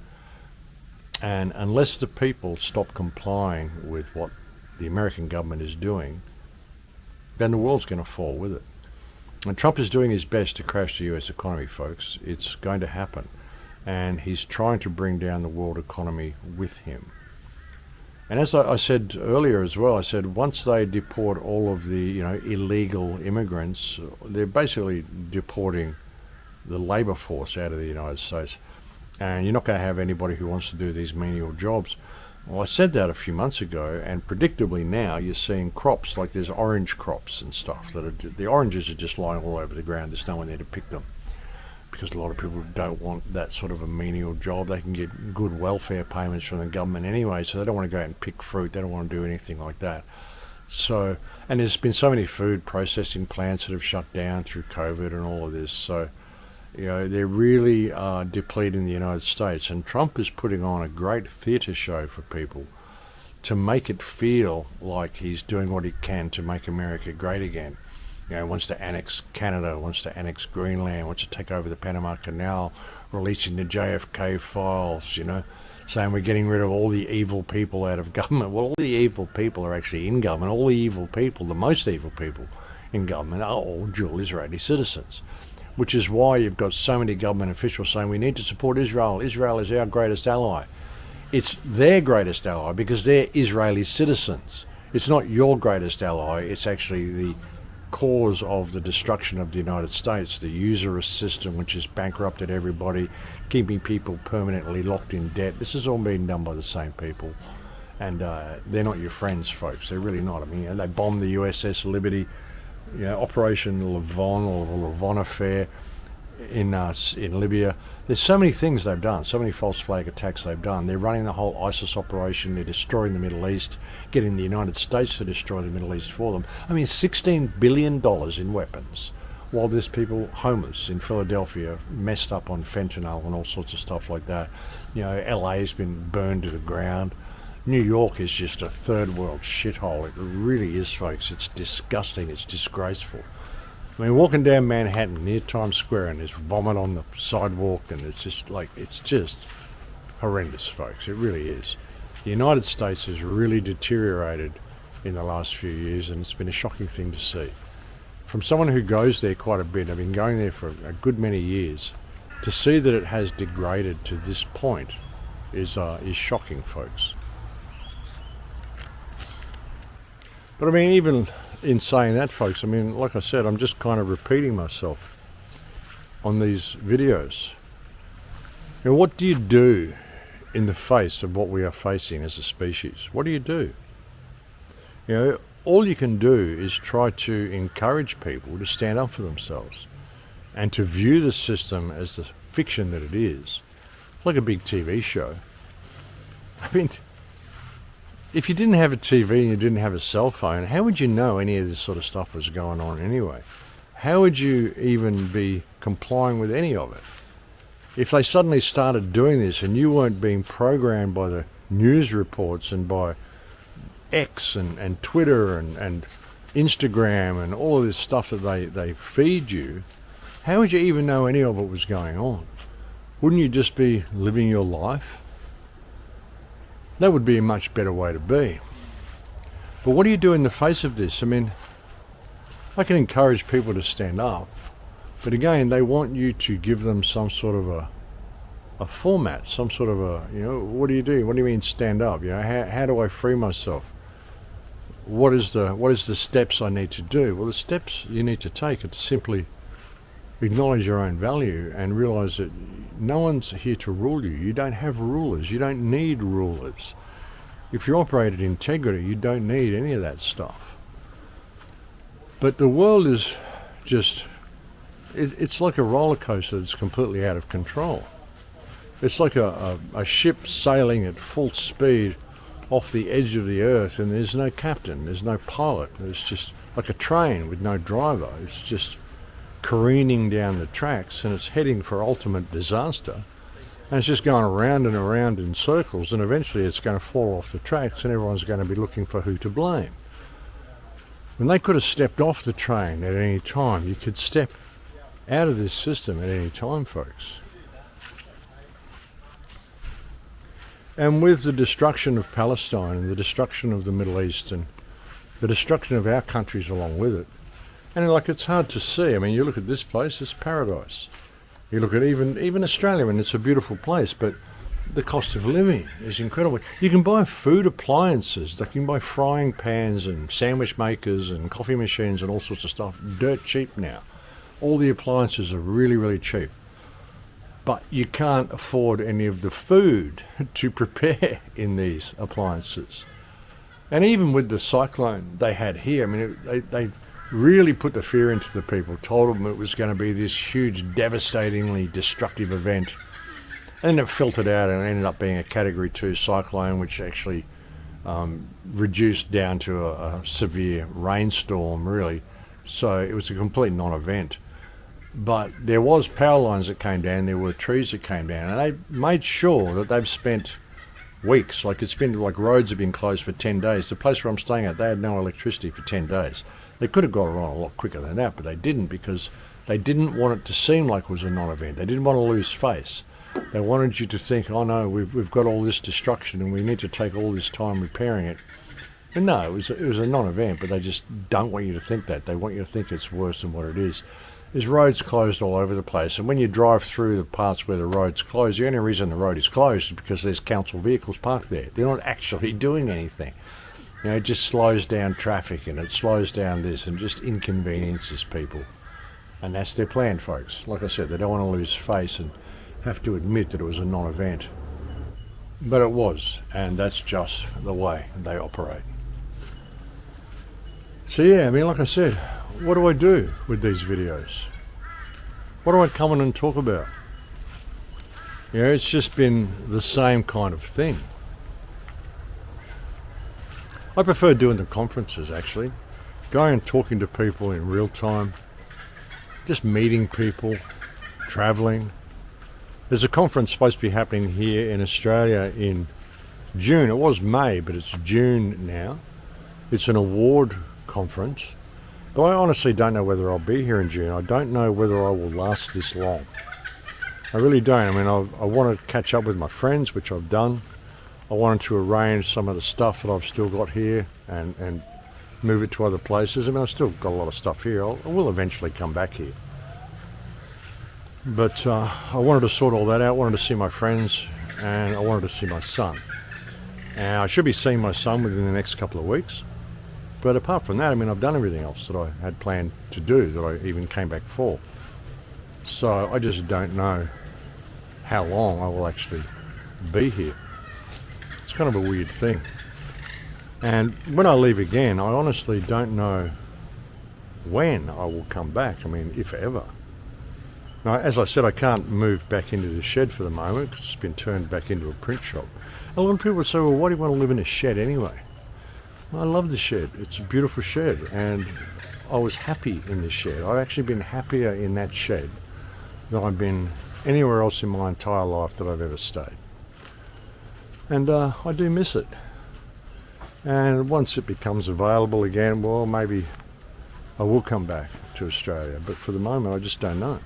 And unless the people stop complying with what the American government is doing, then the world's going to fall with it. And Trump is doing his best to crash the US economy, folks. It's going to happen. And he's trying to bring down the world economy with him. And as I said earlier as well, I said once they deport all of the illegal immigrants, they're basically deporting the labor force out of the United States. And you're not going to have anybody who wants to do these menial jobs. Well, I said that a few months ago, and predictably now you're seeing crops, like there's orange crops and stuff, the oranges are just lying all over the ground. There's no one there to pick them, because a lot of people don't want that sort of a menial job. They can get good welfare payments from the government anyway, so they don't want to go out and pick fruit. They don't want to do anything like that. So, and there's been so many food processing plants that have shut down through COVID and all of this. So, they're really depleting the United States, and Trump is putting on a great theatre show for people to make it feel like he's doing what he can to make America great again. Wants to annex Canada, wants to annex Greenland, wants to take over the Panama Canal, releasing the JFK files, saying we're getting rid of all the evil people out of government. Well, all the evil people are actually in government. All the evil people, the most evil people in government, are all dual Israeli citizens. Which is why you've got so many government officials saying we need to support Israel. Israel is our greatest ally. It's their greatest ally because they're Israeli citizens. It's not your greatest ally. It's actually the cause of the destruction of the United States, the usurous system which has bankrupted everybody, keeping people permanently locked in debt. This is all being done by the same people. And they're not your friends, folks. They're really not. I mean, they bombed the USS Liberty, Operation Levon or the Levon affair in Libya. There's so many things they've done, so many false flag attacks they've done. They're running the whole ISIS operation. They're destroying the Middle East, getting the United States to destroy the Middle East for them. I mean, $16 billion in weapons, while there's people homeless in Philadelphia, messed up on fentanyl and all sorts of stuff like that. LA's been burned to the ground. New York is just a third world shithole. It really is, folks. It's disgusting. It's disgraceful. I mean, walking down Manhattan near Times Square and there's vomit on the sidewalk, and it's just horrendous, folks. It really is. The United States has really deteriorated in the last few years, and it's been a shocking thing to see. From someone who goes there quite a bit, I've been going there for a good many years, to see that it has degraded to this point is shocking, folks. But I mean, even in saying that, folks, I mean, like I said, I'm just kind of repeating myself on these videos. What do you do in the face of what we are facing as a species? What do you do? All you can do is try to encourage people to stand up for themselves and to view the system as the fiction that it is. It's like a big TV show. I mean, if you didn't have a TV and you didn't have a cell phone, how would you know any of this sort of stuff was going on anyway? How would you even be complying with any of it? If they suddenly started doing this and you weren't being programmed by the news reports and by X and Twitter and Instagram and all of this stuff that they feed you, how would you even know any of it was going on? Wouldn't you just be living your life? That would be a much better way to be. But what do you do in the face of this? I mean, I can encourage people to stand up, but again, they want you to give them some sort of a format, some sort of what do you do? What do you mean stand up? How do I free myself? What is the steps I need to do? Well, the steps you need to take are to simply acknowledge your own value and realize that no one's here to rule you. You don't have rulers. You don't need rulers. If you operate in integrity, you don't need any of that stuff. But the world is just, it's like a roller coaster that's completely out of control. It's like a ship sailing at full speed off the edge of the earth, and there's no captain, there's no pilot. It's just like a train with no driver. It's just careening down the tracks, and it's heading for ultimate disaster, and it's just going around and around in circles, and eventually it's going to fall off the tracks and everyone's going to be looking for who to blame. When they could have stepped off the train at any time, you could step out of this system at any time, folks. And with the destruction of Palestine and the destruction of the Middle East and the destruction of our countries along with it, and like it's hard to see. I mean, you look at this place, it's paradise. You look at even Australia, and it's a beautiful place, but the cost of living is incredible. You can buy food appliances, like you can buy frying pans and sandwich makers and coffee machines and all sorts of stuff, dirt cheap now. All the appliances are really, really cheap. But you can't afford any of the food to prepare in these appliances. And even with the cyclone they had here, I mean, they really put the fear into the people, told them it was going to be this huge, devastatingly destructive event. And it filtered out and ended up being a Category 2 cyclone, which actually reduced down to a severe rainstorm, really. So it was a complete non-event. But there was power lines that came down, there were trees that came down, and they made sure that they've spent weeks, like it's been like roads have been closed for 10 days. The place where I'm staying at, they had no electricity for 10 days. They could have got it on a lot quicker than that, but they didn't, because they didn't want it to seem like it was a non-event. They didn't want to lose face. They wanted you to think, oh no, we've got all this destruction and we need to take all this time repairing it. And no, it was a non-event, but they just don't want you to think that. They want you to think it's worse than what it is. There's roads closed all over the place, and when you drive through the parts where the road's closed, the only reason the road is closed is because there's council vehicles parked there. They're not actually doing anything. You know, it just slows down traffic and it slows down this and just inconveniences people. And that's their plan, folks. Like I said, they don't want to lose face and have to admit that it was a non-event. But it was, and that's just the way they operate. So yeah, I mean, like I said, what do I do with these videos? What do I come on and talk about? You know, it's just been the same kind of thing. I prefer doing the conferences, actually. Going and talking to people in real time. Just meeting people, traveling. There's a conference supposed to be happening here in Australia in June. It was May, but it's June now. It's an award conference. But I honestly don't know whether I'll be here in June. I don't know whether I will last this long. I really don't. I mean, I want to catch up with my friends, which I've done. I wanted to arrange some of the stuff that I've still got here and move it to other places. I mean, I've still got a lot of stuff here. I will eventually come back here. But I wanted to sort all that out. I wanted to see my friends, and I wanted to see my son. And I should be seeing my son within the next couple of weeks. But apart from that, I mean, I've done everything else that I had planned to do, that I even came back for. So I just don't know how long I will actually be here. It's kind of a weird thing. And when I leave again, I honestly don't know when I will come back. I mean, if ever. Now, as I said, I can't move back into the shed for the moment because it's been turned back into a print shop. A lot of people say, well, why do you want to live in a shed anyway? I love the shed. It's a beautiful shed, and I was happy in the shed. I've actually been happier in that shed than I've been anywhere else in my entire life that I've ever stayed. And I do miss it. And once it becomes available again, well, maybe I will come back to Australia. But for the moment, I just don't know.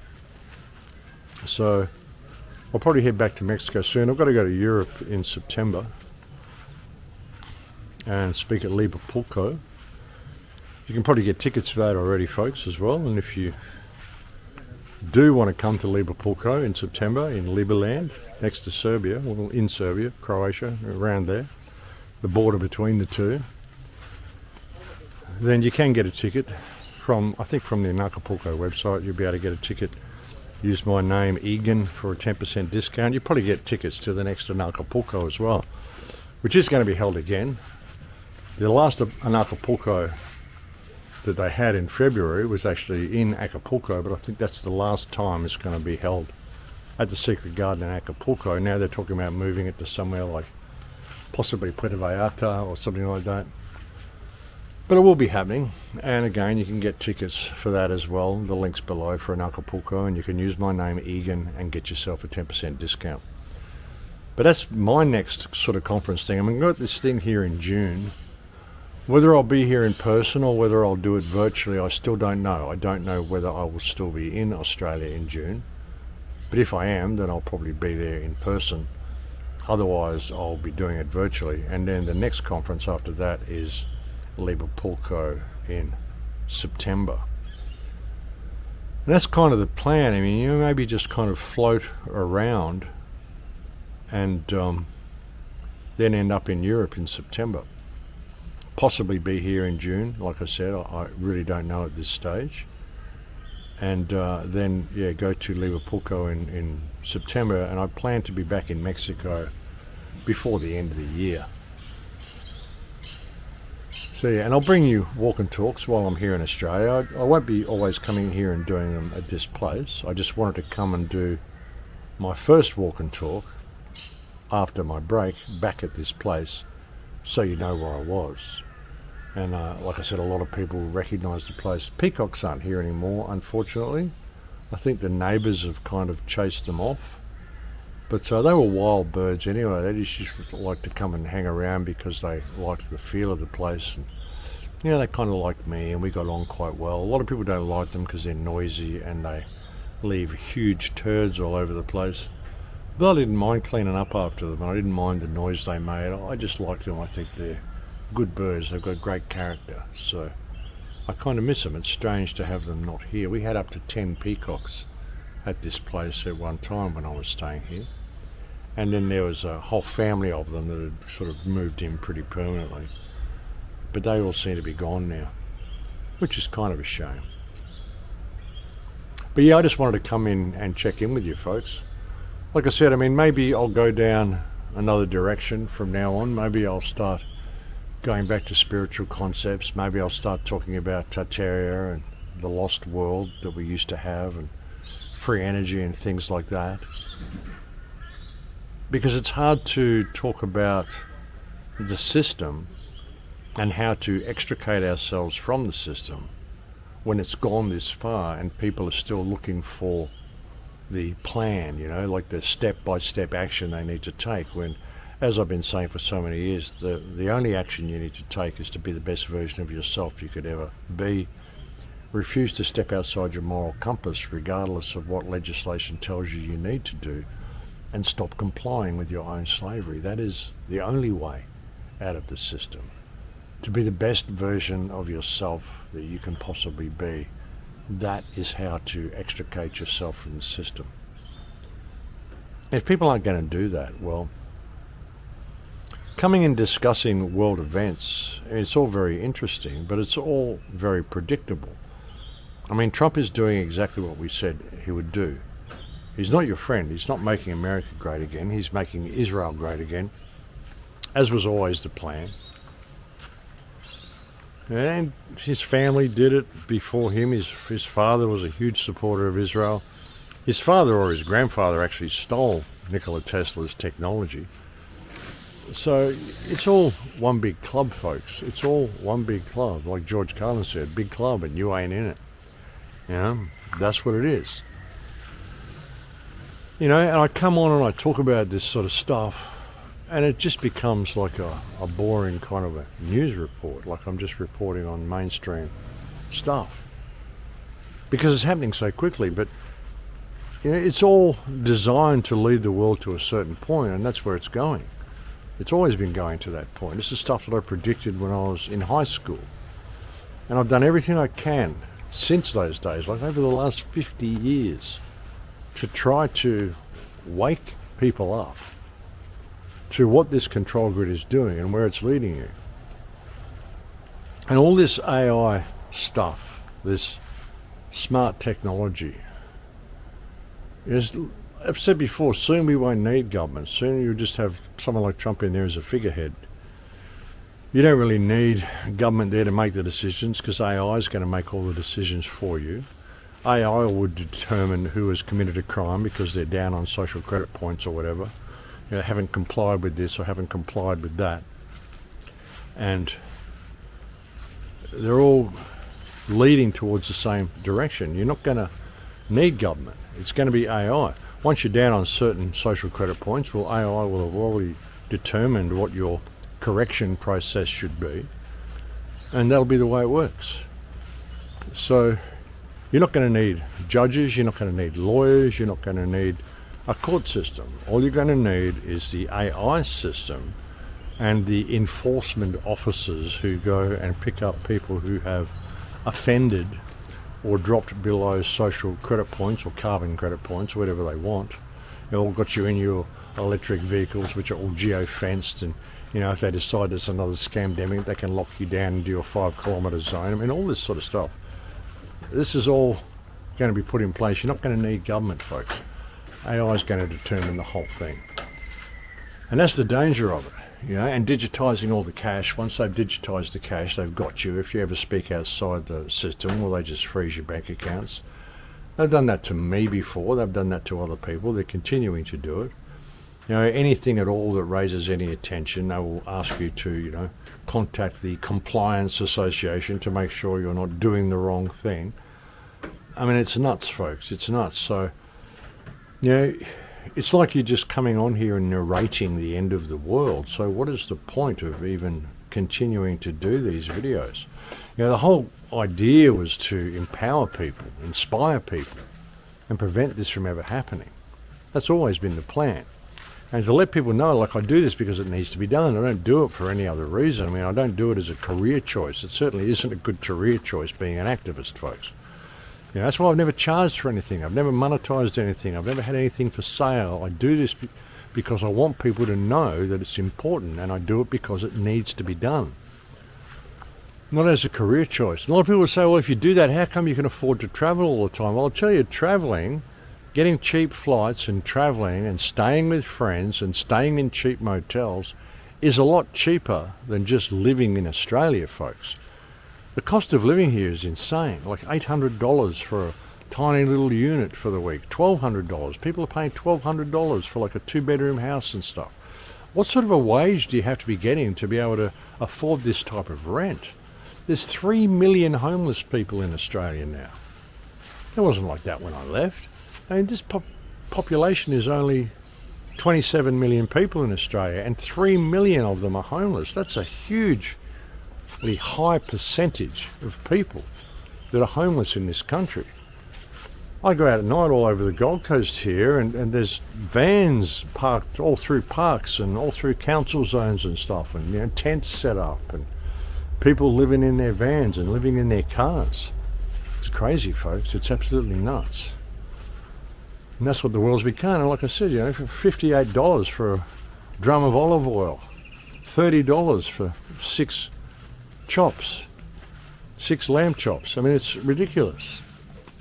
So I'll probably head back to Mexico soon. I've got to go to Europe in September and speak at Geopolitics. You can probably get tickets for that already, folks, as well. And if you do want to come to Geopolitics in September in Liberland, next to Serbia, well, in Serbia, Croatia, around there, the border between the two, then you can get a ticket from, I think from the Acapulco website. You'll be able to get a ticket. Use my name, Egan, for a 10% discount. You probably get tickets to the next Acapulco as well, which is going to be held again. The last Acapulco that they had in February was actually in Acapulco, but I think that's the last time it's going to be held at the Secret Garden in Acapulco. Now they're talking about moving it to somewhere like possibly Puerto Vallarta or something like that. But it will be happening, and again, you can get tickets for that as well. The link's below for an Acapulco, and you can use my name, Egan, and get yourself a 10% discount. But that's my next sort of conference thing. I mean, I've got this thing here in June, Whether I'll be here in person or whether I'll do it virtually, I still don't know. I don't know whether I will still be in Australia in June. But if I am, then I'll probably be there in person. Otherwise, I'll be doing it virtually. And then the next conference after that is Geopolitics in September. And that's kind of the plan. I mean, you maybe just kind of float around and then end up in Europe in September. Possibly be here in June, like I said. I really don't know at this stage. And then, go to Geopolitics in September, and I plan to be back in Mexico before the end of the year. So and I'll bring you walk and talks while I'm here in Australia. I won't be always coming here and doing them at this place. I just wanted to come and do my first walk and talk after my break back at this place, so you know where I was. And like I said, a lot of people recognise the place. Peacocks aren't here anymore, unfortunately. I think the neighbours have kind of chased them off. But they were wild birds anyway. They just like to come and hang around because they liked the feel of the place. And, they kind of liked me, and we got on quite well. A lot of people don't like them because they're noisy and they leave huge turds all over the place. But I didn't mind cleaning up after them, and I didn't mind the noise they made. I just liked them. I think they're good birds. They've got great character. So I kind of miss them. It's strange to have them not here. We had up to 10 peacocks at this place at one time when I was staying here. And then there was a whole family of them that had sort of moved in pretty permanently. But they all seem to be gone now, which is kind of a shame. But I just wanted to come in and check in with you folks. Like I said, I mean, maybe I'll go down another direction from now on. Maybe I'll start going back to spiritual concepts. Maybe I'll start talking about Tartaria and the lost world that we used to have and free energy and things like that. Because it's hard to talk about the system and how to extricate ourselves from the system when it's gone this far and people are still looking for the plan, like the step-by-step action they need to take, when, as I've been saying for so many years, the only action you need to take is to be the best version of yourself you could ever be. Refuse to step outside your moral compass regardless of what legislation tells you you need to do, and stop complying with your own slavery. That is the only way out of the system. To be the best version of yourself that you can possibly be, that is how to extricate yourself from the system. If people aren't going to do that, well, coming and discussing world events, it's all very interesting, but it's all very predictable. I mean, Trump is doing exactly what we said he would do. He's not your friend. He's not making America great again. He's making Israel great again, as was always the plan. And his family did it before him. His father was a huge supporter of Israel. His father or his grandfather actually stole Nikola Tesla's technology. So it's all one big club, folks. It's all one big club. Like George Carlin said, big club and you ain't in it. That's what it is. And I come on and I talk about this sort of stuff, and it just becomes like a boring kind of a news report, like I'm just reporting on mainstream stuff. Because it's happening so quickly, but it's all designed to lead the world to a certain point, and that's where it's going. It's always been going to that point. This is stuff that I predicted when I was in high school. And I've done everything I can since those days, like over the last 50 years, to try to wake people up to what this control grid is doing and where it's leading you. And all this AI stuff, this smart technology, I've said before, soon we won't need government. Soon you'll just have someone like Trump in there as a figurehead. You don't really need government there to make the decisions, because AI is going to make all the decisions for you. AI would determine who has committed a crime because they're down on social credit points or whatever. Haven't complied with this or haven't complied with that. And they're all leading towards the same direction. You're not going to need government. It's going to be AI. Once you're down on certain social credit points, well, AI will have already determined what your correction process should be. and that'll be the way it works. So you're not going to need judges, you're not going to need lawyers, you're not going to need a court system. All you're going to need is the AI system and the enforcement officers who go and pick up people who have offended or dropped below social credit points or carbon credit points, or whatever they want. They all got you in your electric vehicles, which are all geo-fenced, and if they decide there's another scamdemic, they can lock you down into your 5 kilometre zone. I mean, all this sort of stuff. This is all going to be put in place. You're not going to need government, folks. AI is going to determine the whole thing. And that's the danger of it, and digitising all the cash. Once they've digitised the cash, they've got you. If you ever speak outside the system, well, they just freeze your bank accounts. They've done that to me before. They've done that to other people. They're continuing to do it. Anything at all that raises any attention, they will ask you to, contact the Compliance Association to make sure you're not doing the wrong thing. I mean, it's nuts, folks. It's nuts. So, it's like you're just coming on here and narrating the end of the world. So what is the point of even continuing to do these videos? The whole idea was to empower people, inspire people, and prevent this from ever happening. That's always been the plan. And to let people know, I do this because it needs to be done. I don't do it for any other reason. I mean, I don't do it as a career choice. It certainly isn't a good career choice being an activist, folks. That's why I've never charged for anything. I've never monetized anything. I've never had anything for sale. I do this because I want people to know that it's important, and I do it because it needs to be done. Not as a career choice. A lot of people say, well, if you do that, how come you can afford to travel all the time? Well, I'll tell you, traveling, getting cheap flights and traveling and staying with friends and staying in cheap motels is a lot cheaper than just living in Australia, folks. The cost of living here is insane, like $800 for a tiny little unit for the week, $1,200. People are paying $1,200 for like a 2-bedroom house and stuff. What sort of a wage do you have to be getting to be able to afford this type of rent? There's 3 million homeless people in Australia now. It wasn't like that when I left. I mean, this population is only 27 million people in Australia, and 3 million of them are homeless. That's a hugely high percentage of people that are homeless in this country. I go out at night all over the Gold Coast here, and there's vans parked all through parks and all through council zones and stuff, and tents set up, and people living in their vans and living in their cars. It's crazy, folks. It's absolutely nuts. And that's what the world's become. And like I said, for $58 for a drum of olive oil, $30 for 6 chops, 6 lamb chops. I mean, it's ridiculous.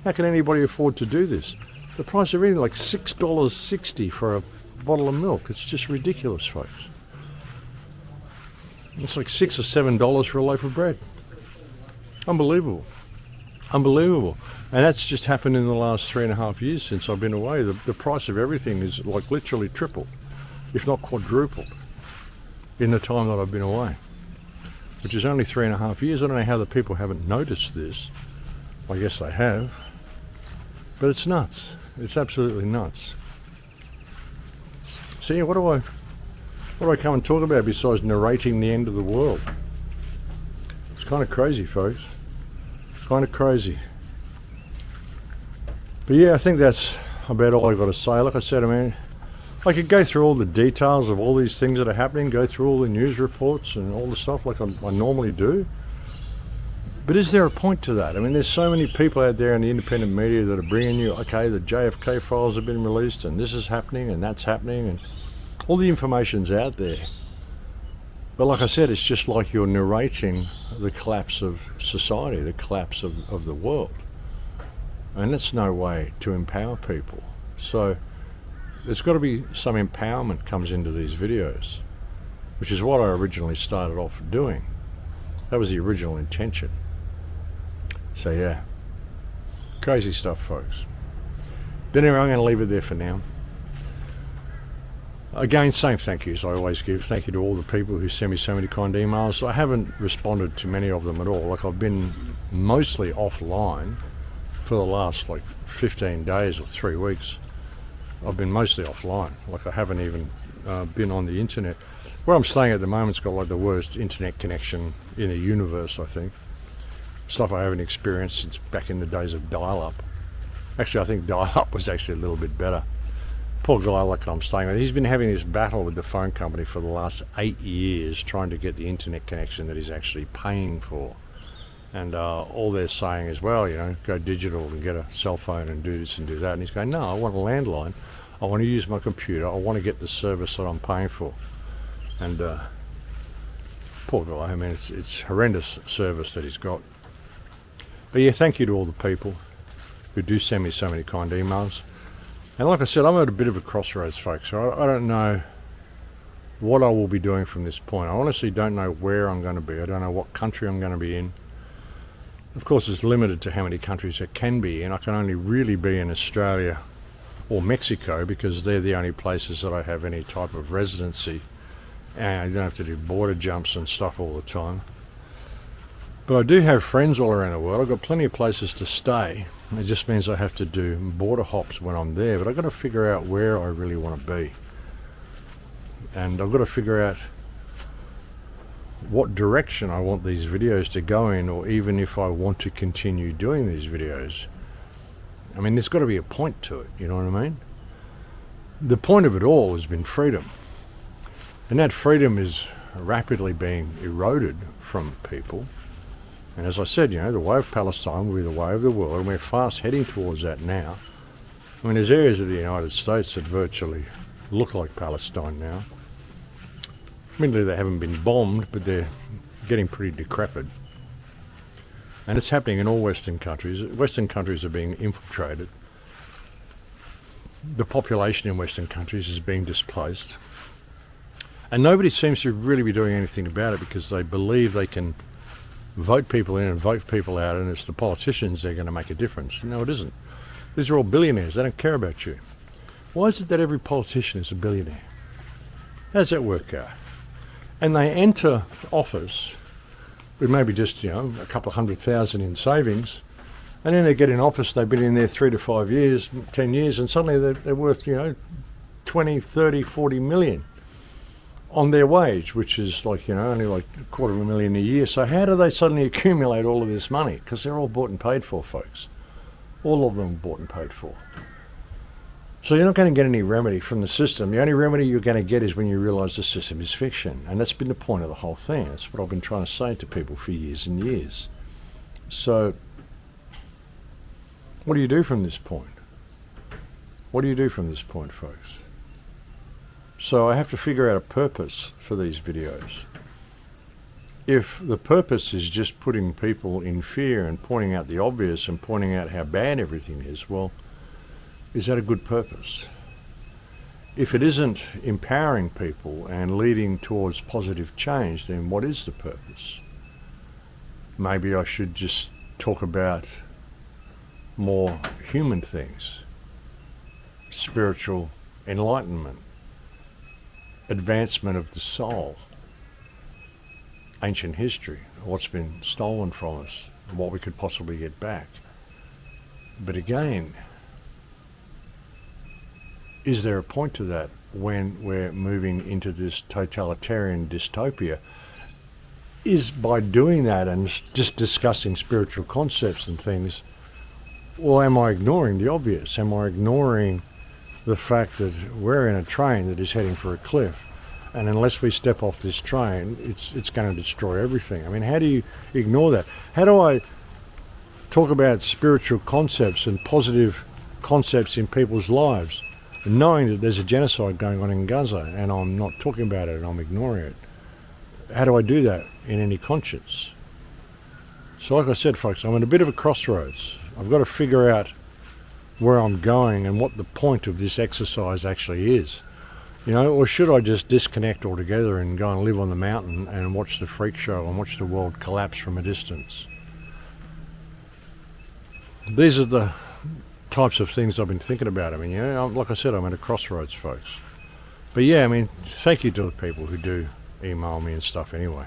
How can anybody afford to do this? The price of everything, like $6.60 for a bottle of milk. It's just ridiculous, folks. It's like $6 or $7 for a loaf of bread. Unbelievable. Unbelievable. And that's just happened in the last 3.5 years since I've been away. The price of everything is like literally tripled, if not quadrupled, in the time that I've been away, which is only 3.5 years. I don't know how the people haven't noticed this. I guess they have. But it's nuts. It's absolutely nuts. See, what do I come and talk about besides narrating the end of the world? It's kind of crazy, folks. Kind of crazy. But yeah, I think that's about all I've got to say. Like I said, I mean, I could go through all the details of all these things that are happening, go through all the news reports and all the stuff like I normally do. But is there a point to that? I mean, there's so many people out there in the independent media that are bringing you, okay, the JFK files have been released and this is happening and that's happening and all the information's out there. But like I said, it's just like you're narrating the collapse of society, the collapse of the world. And that's no way to empower people. So there's got to be some empowerment comes into these videos, which is what I originally started off doing. That was the original intention. So yeah, crazy stuff, folks. But anyway, I'm going to leave it there for now. Again, same thank yous I always give. Thank you to all the people who send me so many kind emails. I haven't responded to many of them at all. Like, I've been mostly offline for the last 15 days or 3 weeks. I've been mostly offline. Like, I haven't even been on the internet. Where I'm staying at the moment's got like the worst internet connection in the universe, I think. Stuff I haven't experienced since back in the days of dial-up. Actually, I think dial-up was actually a little bit better. Poor guy like I'm staying with, he's been having this battle with the phone company for the last 8 years trying to get the internet connection that he's actually paying for. And all they're saying is, well, you know, go digital and get a cell phone and do this and do that. And he's going, no, I want a landline. I want to use my computer. I want to get the service that I'm paying for. And poor guy, I mean, it's horrendous service that he's got. But yeah, thank you to all the people who do send me so many kind emails. And like I said, I'm at a bit of a crossroads, folks. So I don't know what I will be doing from this point. I honestly don't know where I'm going to be. I don't know what country I'm going to be in. Of course, it's limited to how many countries there can be, and I can only really be in Australia or Mexico because they're the only places that I have any type of residency. And I don't have to do border jumps and stuff all the time. But I do have friends all around the world. I've got plenty of places to stay. It just means I have to do border hops when I'm there. But I've got to figure out where I really want to be. And I've got to figure out what direction I want these videos to go in, or even if I want to continue doing these videos. I mean, there's got to be a point to it, you know what I mean? The point of it all has been freedom. And that freedom is rapidly being eroded from people. And as I said, you know, the way of Palestine will be the way of the world, and we're fast heading towards that now. I mean, there's areas of the United States that virtually look like Palestine now. Admittedly, they haven't been bombed, but they're getting pretty decrepit. And it's happening in all Western countries. Western countries are being infiltrated. The population in Western countries is being displaced. And nobody seems to really be doing anything about it because they believe they can vote people in and vote people out, and it's the politicians that are going to make a difference. No, it isn't. These are all billionaires. They don't care about you. Why is it that every politician is a billionaire? How does that work out? And they enter office with maybe just, you know, a couple of 100,000 in savings, and then they get in office, they've been in there 3 to 5 years, 10 years, and suddenly they're worth, you know, 20, 30, 40 million on their wage, which is like, you know, only like $250,000 a year. So how do they suddenly accumulate all of this money? Because they're all bought and paid for, folks. All of them are bought and paid for. So you're not going to get any remedy from the system. The only remedy you're going to get is when you realise the system is fiction. And that's been the point of the whole thing. That's what I've been trying to say to people for years and years. So what do you do from this point? What do you do from this point, folks? So I have to figure out a purpose for these videos. If the purpose is just putting people in fear and pointing out the obvious and pointing out how bad everything is, well, is that a good purpose? If it isn't empowering people and leading towards positive change, then what is the purpose? Maybe I should just talk about more human things, spiritual enlightenment, advancement of the soul, ancient history, what's been stolen from us, and what we could possibly get back. But again, is there a point to that when we're moving into this totalitarian dystopia? Is by doing that and just discussing spiritual concepts and things, well, am I ignoring the obvious? Am I ignoring the fact that we're in a train that is heading for a cliff, and unless we step off this train, it's going to destroy everything? I mean, how do you ignore that? How do I talk about spiritual concepts and positive concepts in people's lives, knowing that there's a genocide going on in Gaza, and I'm not talking about it and I'm ignoring it? How do I do that in any conscience? So like I said, folks, I'm at a bit of a crossroads. I've got to figure out where I'm going and what the point of this exercise actually is. You know, or should I just disconnect altogether and go and live on the mountain and watch the freak show and watch the world collapse from a distance? These are the types of things I've been thinking about. I mean, you know, like I said, I'm at a crossroads, folks. But yeah, I mean, thank you to the people who do email me and stuff anyway.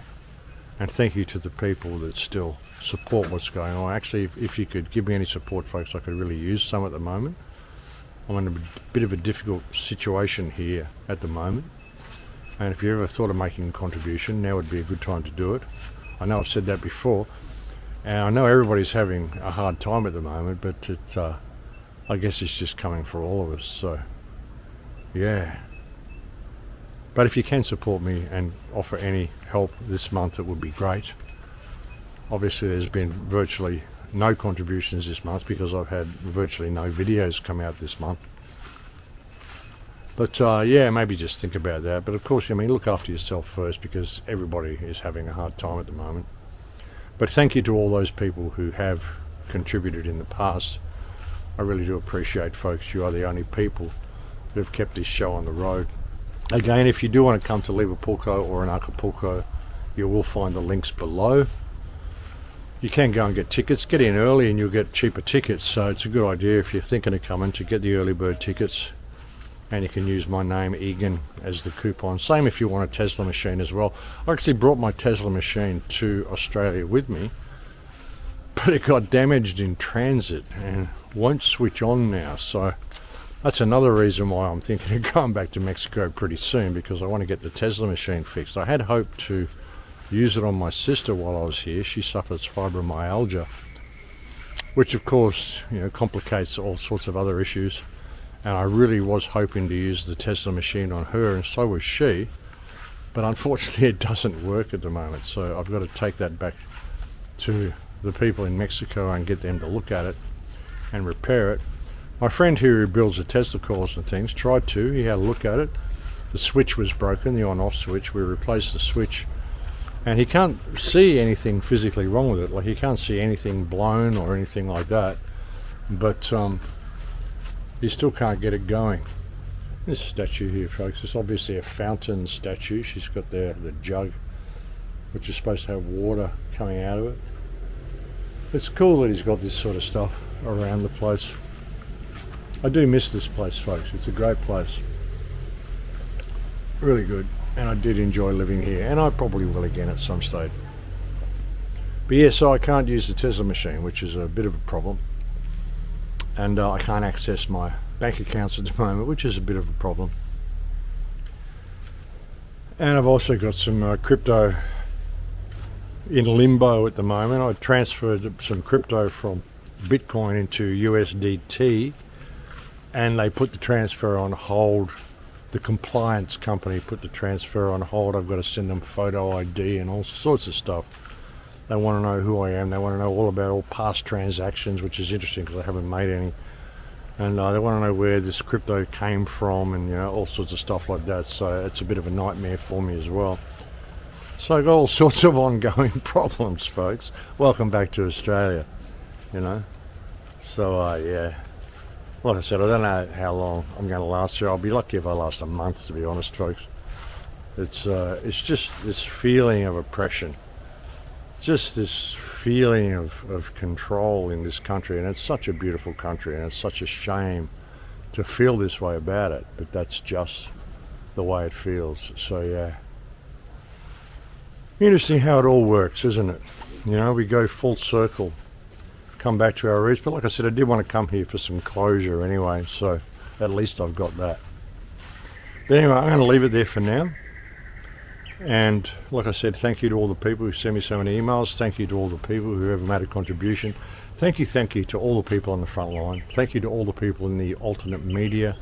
And thank you to the people that still support what's going on. Actually, if you could give me any support, folks, I could really use some at the moment. I'm in a bit of a difficult situation here at the moment. And if you ever thought of making a contribution, now would be a good time to do it. I know I've said that before, and I know everybody's having a hard time at the moment, but I guess it's just coming for all of us. So, yeah. But if you can support me and offer any help this month, it would be great. Obviously, there's been virtually no contributions this month because I've had virtually no videos come out this month. But yeah, maybe just think about that. But of course, I mean, look after yourself first, because everybody is having a hard time at the moment. But thank you to all those people who have contributed in the past. I really do appreciate, folks. You are the only people who have kept this show on the road. Again, if you do want to come to Liverpool or in Acapulco, you will find the links below. You can go and get tickets. Get in early and you'll get cheaper tickets. So it's a good idea if you're thinking of coming to get the early bird tickets. And you can use my name, Egan, as the coupon. Same if you want a Tesla machine as well. I actually brought my Tesla machine to Australia with me, but it got damaged in transit and won't switch on now. So that's another reason why I'm thinking of going back to Mexico pretty soon, because I want to get the Tesla machine fixed. I had hoped to use it on my sister while I was here. She suffers fibromyalgia, which of course, you know, complicates all sorts of other issues. And I really was hoping to use the Tesla machine on her, and so was she. But unfortunately, it doesn't work at the moment. So I've got to take that back to the people in Mexico and get them to look at it and repair it. My friend here who builds the Tesla coils and things tried to. He had a look at it. The switch was broken, the on-off switch. We replaced the switch. And he can't see anything physically wrong with it. Like, he can't see anything blown or anything like that. But you still can't get it going. This statue here, folks, is obviously a fountain statue. She's got the jug, which is supposed to have water coming out of it. It's cool that he's got this sort of stuff around the place. I do miss this place, folks. It's a great place. Really good. And I did enjoy living here. And I probably will again at some stage. But yeah, so I can't use the Tesla machine, which is a bit of a problem. And I can't access my bank accounts at the moment, which is a bit of a problem. And I've also got some crypto in limbo at the moment. I transferred some crypto from Bitcoin into USDT, and they put the transfer on hold. The compliance company put the transfer on hold. I've got to send them photo ID and all sorts of stuff. They want to know who I am. They want to know all about all past transactions, which is interesting because I haven't made any. And they want to know where this crypto came from, and, you know, all sorts of stuff like that. So it's a bit of a nightmare for me as well. So I've got all sorts of ongoing problems, folks. Welcome back to Australia, you know. So yeah, like I said, I don't know how long I'm going to last here. I'll be lucky if I last a month, to be honest, folks. It's just this feeling of oppression. Just this feeling of control in this country, and it's such a beautiful country, and it's such a shame to feel this way about it, but that's just the way it feels. So yeah, interesting how it all works, isn't it? You know, we go full circle, come back to our roots. But like I said, I did want to come here for some closure anyway, so at least I've got that. But anyway, I'm going to leave it there for now. And like I said, thank you to all the people who send me so many emails. Thank you to all the people who have made a contribution. Thank you to all the people on the front line. Thank you to all the people in the alternate media.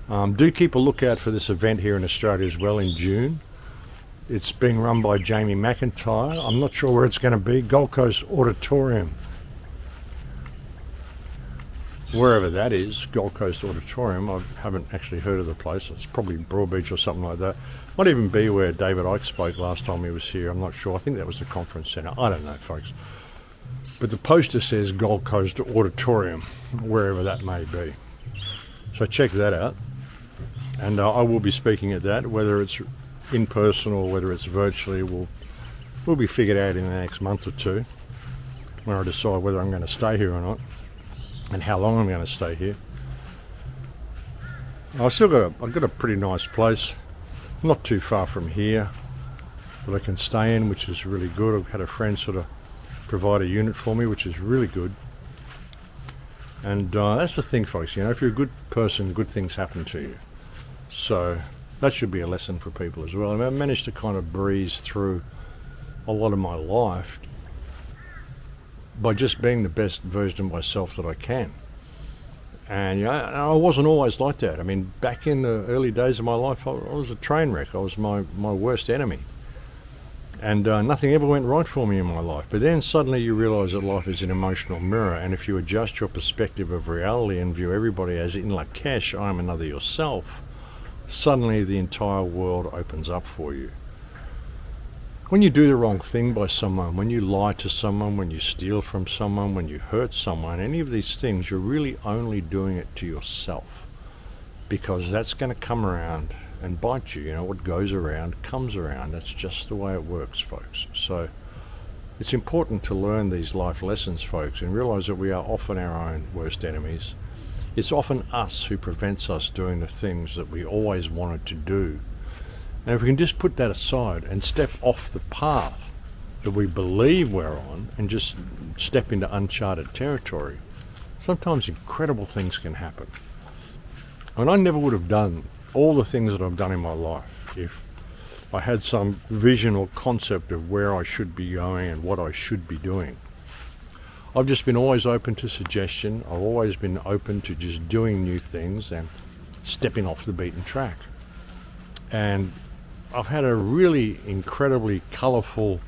Do keep a lookout for this event here in Australia as well in June. It's being run by Jamie McIntyre. I'm not sure where it's going to be. Gold Coast Auditorium. Wherever that is, Gold Coast Auditorium. I haven't actually heard of the place. It's probably Broadbeach or something like that. Might even be where David Icke spoke last time he was here. I'm not sure. I think that was the conference centre. I don't know, folks. But the poster says Gold Coast Auditorium, wherever that may be. So check that out. And I will be speaking at that, whether it's in person or whether it's virtually. Will be figured out in the next month or two when I decide whether I'm going to stay here or not, and how long I'm going to stay here. I've got a pretty nice place, not too far from here, that I can stay in, which is really good. I've had a friend sort of provide a unit for me, which is really good. And that's the thing, folks. You know, if you're a good person, good things happen to you. So that should be a lesson for people as well. I mean, I managed to kind of breeze through a lot of my life by just being the best version of myself that I can. And I wasn't always like that. I mean, back in the early days of my life, I was a train wreck. I was my worst enemy. And nothing ever went right for me in my life. But then suddenly you realise that life is an emotional mirror, and if you adjust your perspective of reality and view everybody as in Lakesh, I am another yourself, suddenly the entire world opens up for you. When you do the wrong thing by someone, when you lie to someone, when you steal from someone, when you hurt someone, any of these things, you're really only doing it to yourself, because that's going to come around and bite you. You know, what goes around comes around. That's just the way it works, folks. So it's important to learn these life lessons, folks, and realize that we are often our own worst enemies. It's often us who prevents us doing the things that we always wanted to do. And if we can just put that aside and step off the path that we believe we're on and just step into uncharted territory, sometimes incredible things can happen. And I never would have done all the things that I've done in my life if I had some vision or concept of where I should be going and what I should be doing. I've just been always open to suggestion. I've always been open to just doing new things and stepping off the beaten track. And I've had a really incredibly colourful,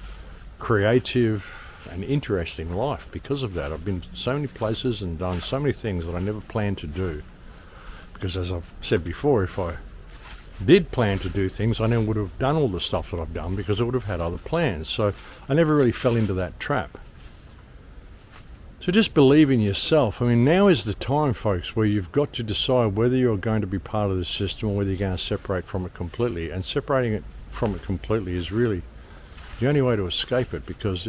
creative and interesting life because of that. I've been to so many places and done so many things that I never planned to do. Because as I've said before, if I did plan to do things, I never would have done all the stuff that I've done because I would have had other plans. So I never really fell into that trap. So just believe in yourself. I mean, now is the time, folks, where you've got to decide whether you're going to be part of the system or whether you're going to separate from it completely. And separating it from it completely is really the only way to escape it, because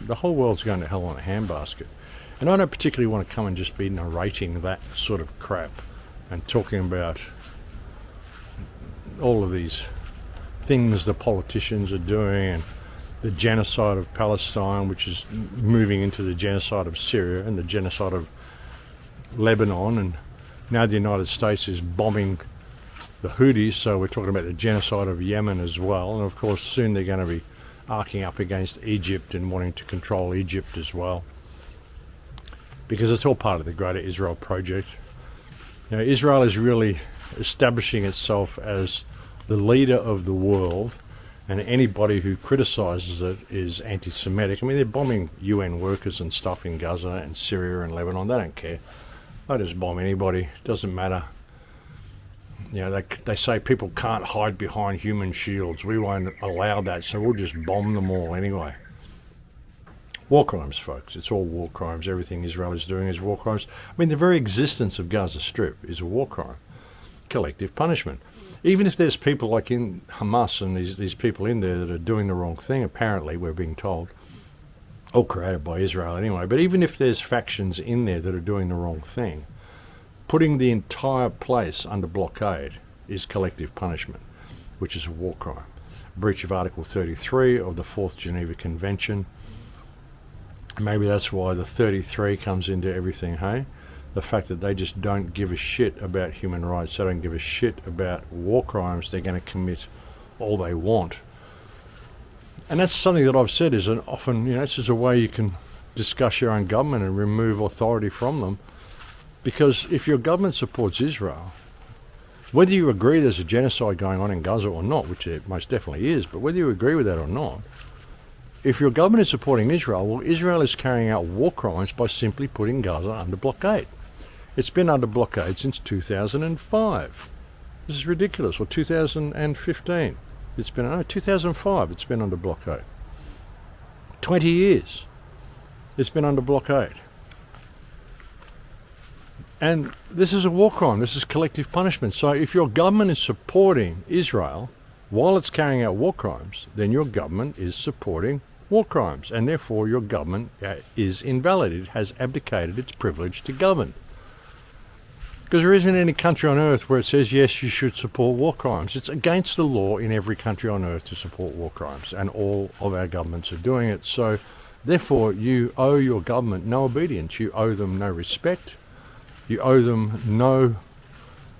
the whole world's going to hell in a handbasket. And I don't particularly want to come and just be narrating that sort of crap and talking about all of these things the politicians are doing and the genocide of Palestine, which is moving into the genocide of Syria and the genocide of Lebanon, and now the United States is bombing the Houthis, so we're talking about the genocide of Yemen as well. And of course soon they're going to be arcing up against Egypt and wanting to control Egypt as well, because it's all part of the greater Israel project. You know, Israel is really establishing itself as the leader of the world, and anybody who criticizes it is anti-Semitic. I mean, they're bombing UN workers and stuff in Gaza and Syria and Lebanon. They don't care. They just bomb anybody. It doesn't matter. You know, they say people can't hide behind human shields. We won't allow that, so we'll just bomb them all anyway. War crimes, folks. It's all war crimes. Everything Israel is doing is war crimes. I mean, the very existence of Gaza Strip is a war crime. Collective punishment. Even if there's people like in Hamas and these people in there that are doing the wrong thing, apparently, we're being told, all created by Israel anyway, but even if there's factions in there that are doing the wrong thing, putting the entire place under blockade is collective punishment, which is a war crime. Breach of Article 33 of the 4th Geneva Convention. Maybe that's why the 33 comes into everything, hey? The fact that they just don't give a shit about human rights. They don't give a shit about war crimes. They're going to commit all they want. And that's something that I've said is an often, this is a way you can discuss your own government and remove authority from them. Because if your government supports Israel, whether you agree there's a genocide going on in Gaza or not, which it most definitely is, but whether you agree with that or not, if your government is supporting Israel, well, Israel is carrying out war crimes by simply putting Gaza under blockade. It's been under blockade since 2005. This is ridiculous. Or 2015. 2005 it's been under blockade. 20 years it's been under blockade. And this is a war crime. This is collective punishment. So if your government is supporting Israel while it's carrying out war crimes, then your government is supporting war crimes. And therefore your government is invalid. It has abdicated its privilege to govern. Because there isn't any country on earth where it says, yes, you should support war crimes. It's against the law in every country on earth to support war crimes. And all of our governments are doing it. So therefore you owe your government no obedience. You owe them no respect. You owe them no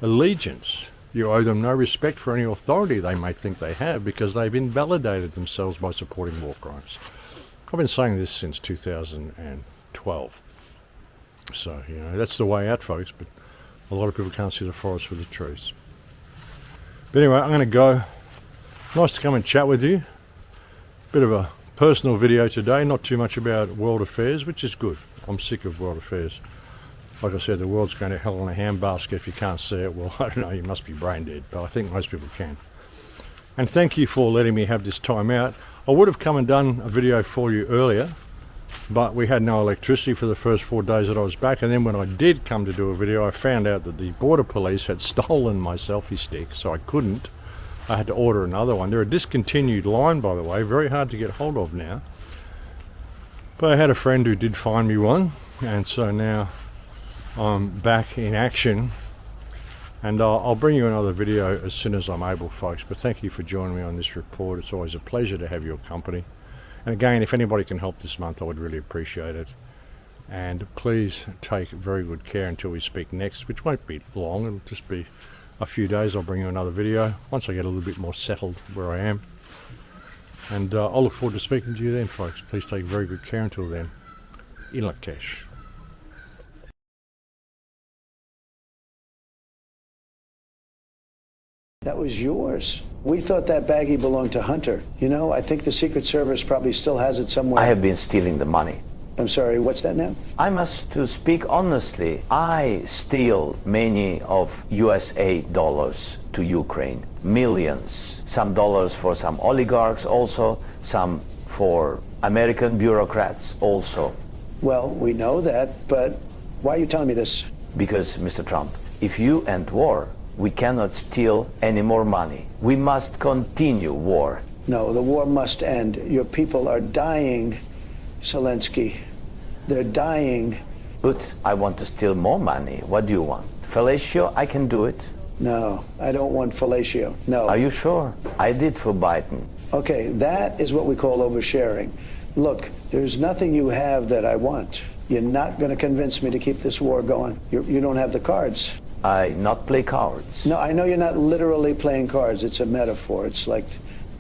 allegiance. You owe them no respect for any authority they may think they have because they've invalidated themselves by supporting war crimes. I've been saying this since 2012. So, you know, that's the way out, folks, but a lot of people can't see the forest for the trees. But anyway, I'm going to go. Nice to come and chat with you. Bit of a personal video today, not too much about world affairs, which is good. I'm sick of world affairs. Like I said, the world's going to hell in a handbasket. If you can't see it, well, I don't know, you must be brain dead, but I think most people can. And thank you for letting me have this time out. I would have come and done a video for you earlier, but we had no electricity for the first 4 days that I was back, and then when I did come to do a video, I found out that the border police had stolen my selfie stick, so I couldn't. I had to order another one. They're a discontinued line, by the way, very hard to get hold of now. But I had a friend who did find me one, and so now I'm back in action, and I'll bring you another video as soon as I'm able, folks. But thank you for joining me on this report. It's always a pleasure to have your company. And again, if anybody can help this month, I would really appreciate it. And please take very good care until we speak next, which won't be long. It'll just be a few days. I'll bring you another video once I get a little bit more settled where I am. And I'll look forward to speaking to you then, folks. Please take very good care until then. In Lakesh. That was yours. We thought that baggie belonged to Hunter. You know, I think the Secret Service probably still has it somewhere. I have been stealing the money. I'm sorry, what's that now? I must to speak honestly. I steal many of USA dollars to Ukraine. Millions. Some dollars for some oligarchs also, some for American bureaucrats also. Well, we know that, but why are you telling me this? Because, Mr. Trump, if you end war, we cannot steal any more money. We must continue war. No, the war must end. Your people are dying, Zelensky. They're dying. But I want to steal more money. What do you want? Fellatio, I can do it. No, I don't want fellatio. No. Are you sure? I did for Biden. Okay, that is what we call oversharing. Look, there's nothing you have that I want. You're not going to convince me to keep this war going. You don't have the cards. I not play cards. No, I know you're not literally playing cards. It's a metaphor. It's like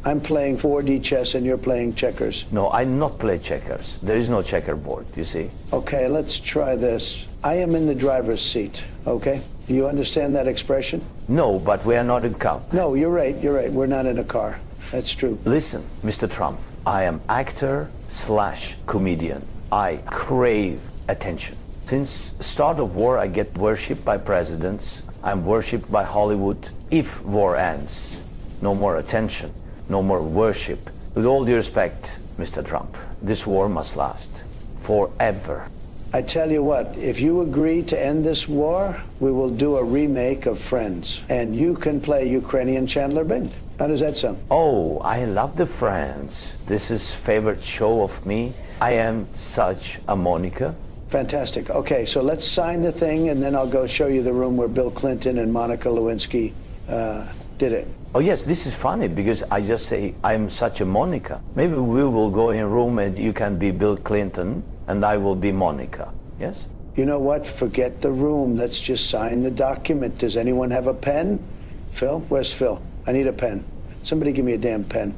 I'm playing 4D chess and you're playing checkers. No, I not play checkers. There is no checkerboard, you see. Okay, let's try this. I am in the driver's seat, okay? Do you understand that expression? No, but we are not in car. No, you're right. You're right. We're not in a car. That's true. Listen, Mr. Trump, I am actor/comedian. I crave attention. Since start of war, I get worshipped by presidents. I'm worshipped by Hollywood. If war ends, no more attention, no more worship. With all due respect, Mr. Trump, this war must last forever. I tell you what, if you agree to end this war, we will do a remake of Friends, and you can play Ukrainian Chandler Bing. How does that sound? Oh, I love the Friends. This is favorite show of me. I am such a Monica. Fantastic. Okay, so let's sign the thing, and then I'll go show you the room where Bill Clinton and Monica Lewinsky did it. Oh yes, this is funny because I just say I'm such a Monica. Maybe we will go in a room and you can be Bill Clinton and I will be Monica. Yes? You know what? Forget the room. Let's just sign the document. Does anyone have a pen? Phil? Where's Phil? I need a pen. Somebody give me a damn pen.